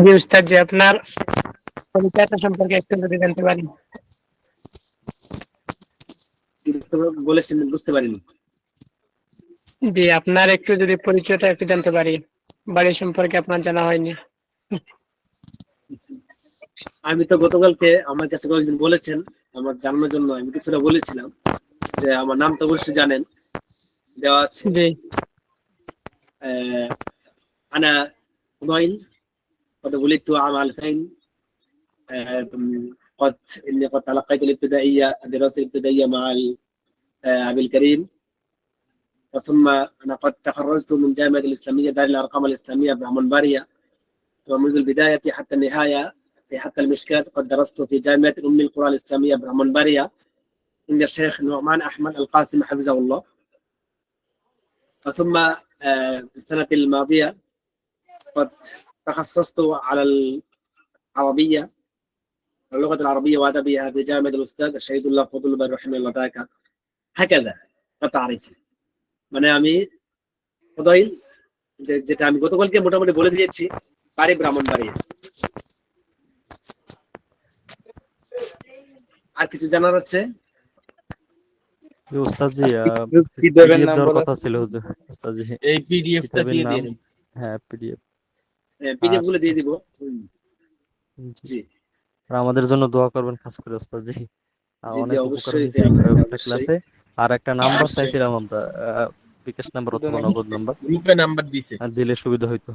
জি উস্তাদ জি, আপনার পরিচয়টা সম্পর্কে একটু যদি জানতে পারি। বলেছেন বুঝতে পারিনি। জি, আপনার একটু যদি পরিচয়টা একটু জানতে পারি, বাড়ি সম্পর্কে আপনার জানা হয়নি। আমি তো গতকালকে আমার কাছে কয়েকজন বলেছেন আমার জানানোর জন্য, আমি কিছুটা বলেছিলাম যে আমার নাম তো অবশ্যই জানেন, দেওয়া আছে। জি انا فضيل، قد ولدت عام 2000. قد اني قد تلقيت الدراسه الابتدائيه مع ابي الكريم، وثم انا قد تخرجت من جامعه الاسلاميه دار الارقام الاسلاميه برحمنباريه، ومنذ البدايه حتى النهايه حتى المشكات قد درست في جامعه ام القرى الاسلاميه برحمنباريه عند الشيخ نعمان احمد القاسم حفظه الله. وثم في السنه الماضيه قد تخصصت على العربيه، اللغه العربيه وادبها في جامعه الاستاذ الشهيد الله فضل بن رحمه الله تعالى. هكذا تعريفي মানে আমি ফদইল, যেটা আমি গতকালকে মোটামুটি বলে দিয়েছি, বাড়ি ব্রাহ্মণবাড়িয়া। আর কিছু জানার আছে? ওস্তাদজি কিতাবের পিডিএফ নাম দেওয়ার বলা কথা ছিল ওস্তাদজি। এই পিডিএফটা কিতাবের দিয়ে নাম, দিন। হ্যাঁ পিডিএফ। পিডিএফ গুলো দিয়ে দিব। জি আর আমাদের জন্য দোয়া করবেন খাস করে ওস্তাদজি, জি অনেক উপকার অবশ্যই, হয়েছে একটা ক্লাসে। আর একটা নাম্বার অবশ্যই। চাইছিলাম আমরা, বিকাশ নাম্বার অথবা নগদ নাম্বার গ্রুপে নাম্বার দিছে, দিলে সুবিধা হইতো।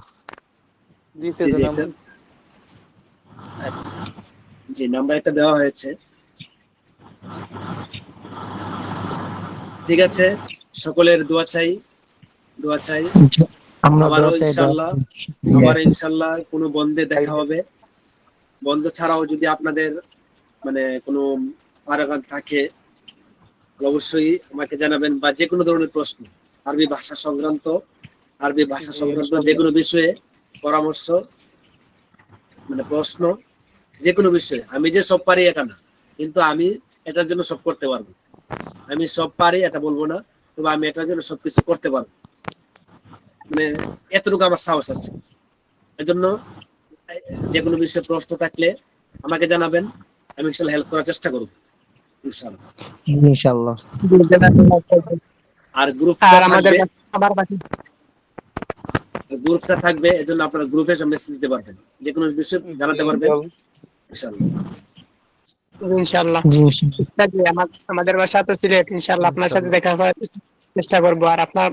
দিছে জি তো জি নাম্বার। জি নাম্বার একটা দেওয়া হয়েছে। ঠিক আছে, সকলের দোয়া চাই, দোয়া চাই। আবারও ইনশাল্লাহ কোনো বন্ধে দেখা হবে। বন্ধ ছাড়াও যদি আপনাদের মানে কোনো পারাগান থাকে অবশ্যই আমাকে জানাবেন, বা যে কোনো ধরনের প্রশ্ন, আরবি ভাষা সংক্রান্ত যে কোনো বিষয়ে পরামর্শ, মানে প্রশ্ন, যে কোনো বিষয়ে। আমি যে সব পারি এটা না, কিন্তু আমি এটার জন্য সব করতে পারবো। আমি সব পারি এটা বলবো না, তবে আমি এটার জন্য সবকিছু করতে পারবো, মানে এতটুকু আমার সাহস আছে। এজন্য যে কোনো বিষয়ে প্রশ্ন থাকলে আমাকে জানাবেন, আমি ইনশাল্লাহ হেল্প করার চেষ্টা করবো ইনশাল্লাহ। আর গ্রুপটা থাকবে, এজন্য আপনারা গ্রুপে মেসেজ দিতে পারবেন, যে কোনো বিষয় জানাতে পারবেন ইনশাআল্লাহ। আমাদের বাসা তো সিলেট, ইনশাআল্লাহ আপনার সাথে দেখা করার চেষ্টা করবো। আর আপনার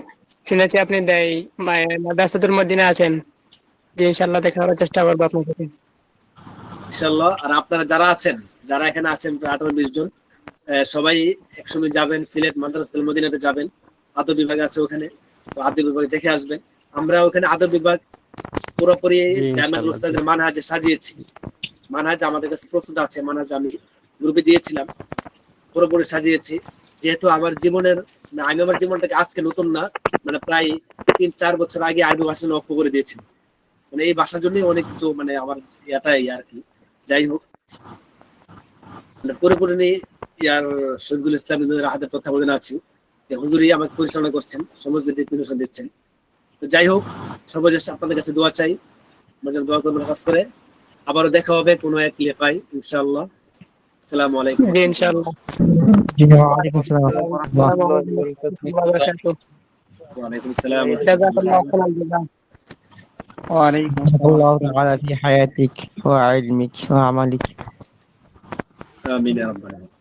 শুনেছি আপনি মাদ্রাসাতুল মদিনা আছেন, যে ইনশাআল্লাহ দেখা করার চেষ্টা করবো আপনার সাথে ইনশাআল্লাহ। আর আপনারা যারা এখানে আছেন প্রায় 18-20 জন, সবাই একসঙ্গে যাবেন, সিলেট মাদ্রাসাতুল মদিনাতে যাবেন। আদব বিভাগ আছে ওখানে, তো আদব বিভাগ দেখে আসবেন। আমরা ওখানে আদব বিভাগ পুরোপুরি জামিয়াতুল উস্তাদের মানহাজে সাজিয়েছি। মানহাজ আমাদের কাছে প্রস্তুত আছে, মানহাজ আমি গ্রুপে দিয়েছিলাম, পুরোপুরি সাজিয়েছি। যেহেতু আমি আমার জীবনটাকে আজকে নতুন না, মানে প্রায় 3-4 বছর আগে আরবি ভাষা লক্ষ্য করে দিয়েছি। মানে এই ভাষার জন্যই অনেক কিছু, মানে আমার এটাই আর কি। যাই হোক, মানে পুরোপুরি ইয়ার শহীদুল ইসলাম হাতের তত্ত্বাবধানে আছি। হুজুরই আমাকে পরিচালনা করছেন, সমস্ত দিক দিচ্ছেন। তো যাই হোক, সর্বশেষ আপনাদের কাছে দোয়া চাই, আমাদের দোয়া করবেন কাজ করে। আবারও দেখা হবে কোনো এক লেখায় ইনশাআল্লাহ। আসসালামু আলাইকুম। জি ইনশাআল্লাহ। ওয়ালাইকুম আসসালাম ওয়া রাহমাতুল্লাহ। ওয়ালাইকুম আসসালাম। জাযাকাল্লাহু খাইরান জাযা। وعليكم الله تعالى في حياتك وعلمك وعملك. আমিন ইয়া রাব্বাল আলামিন।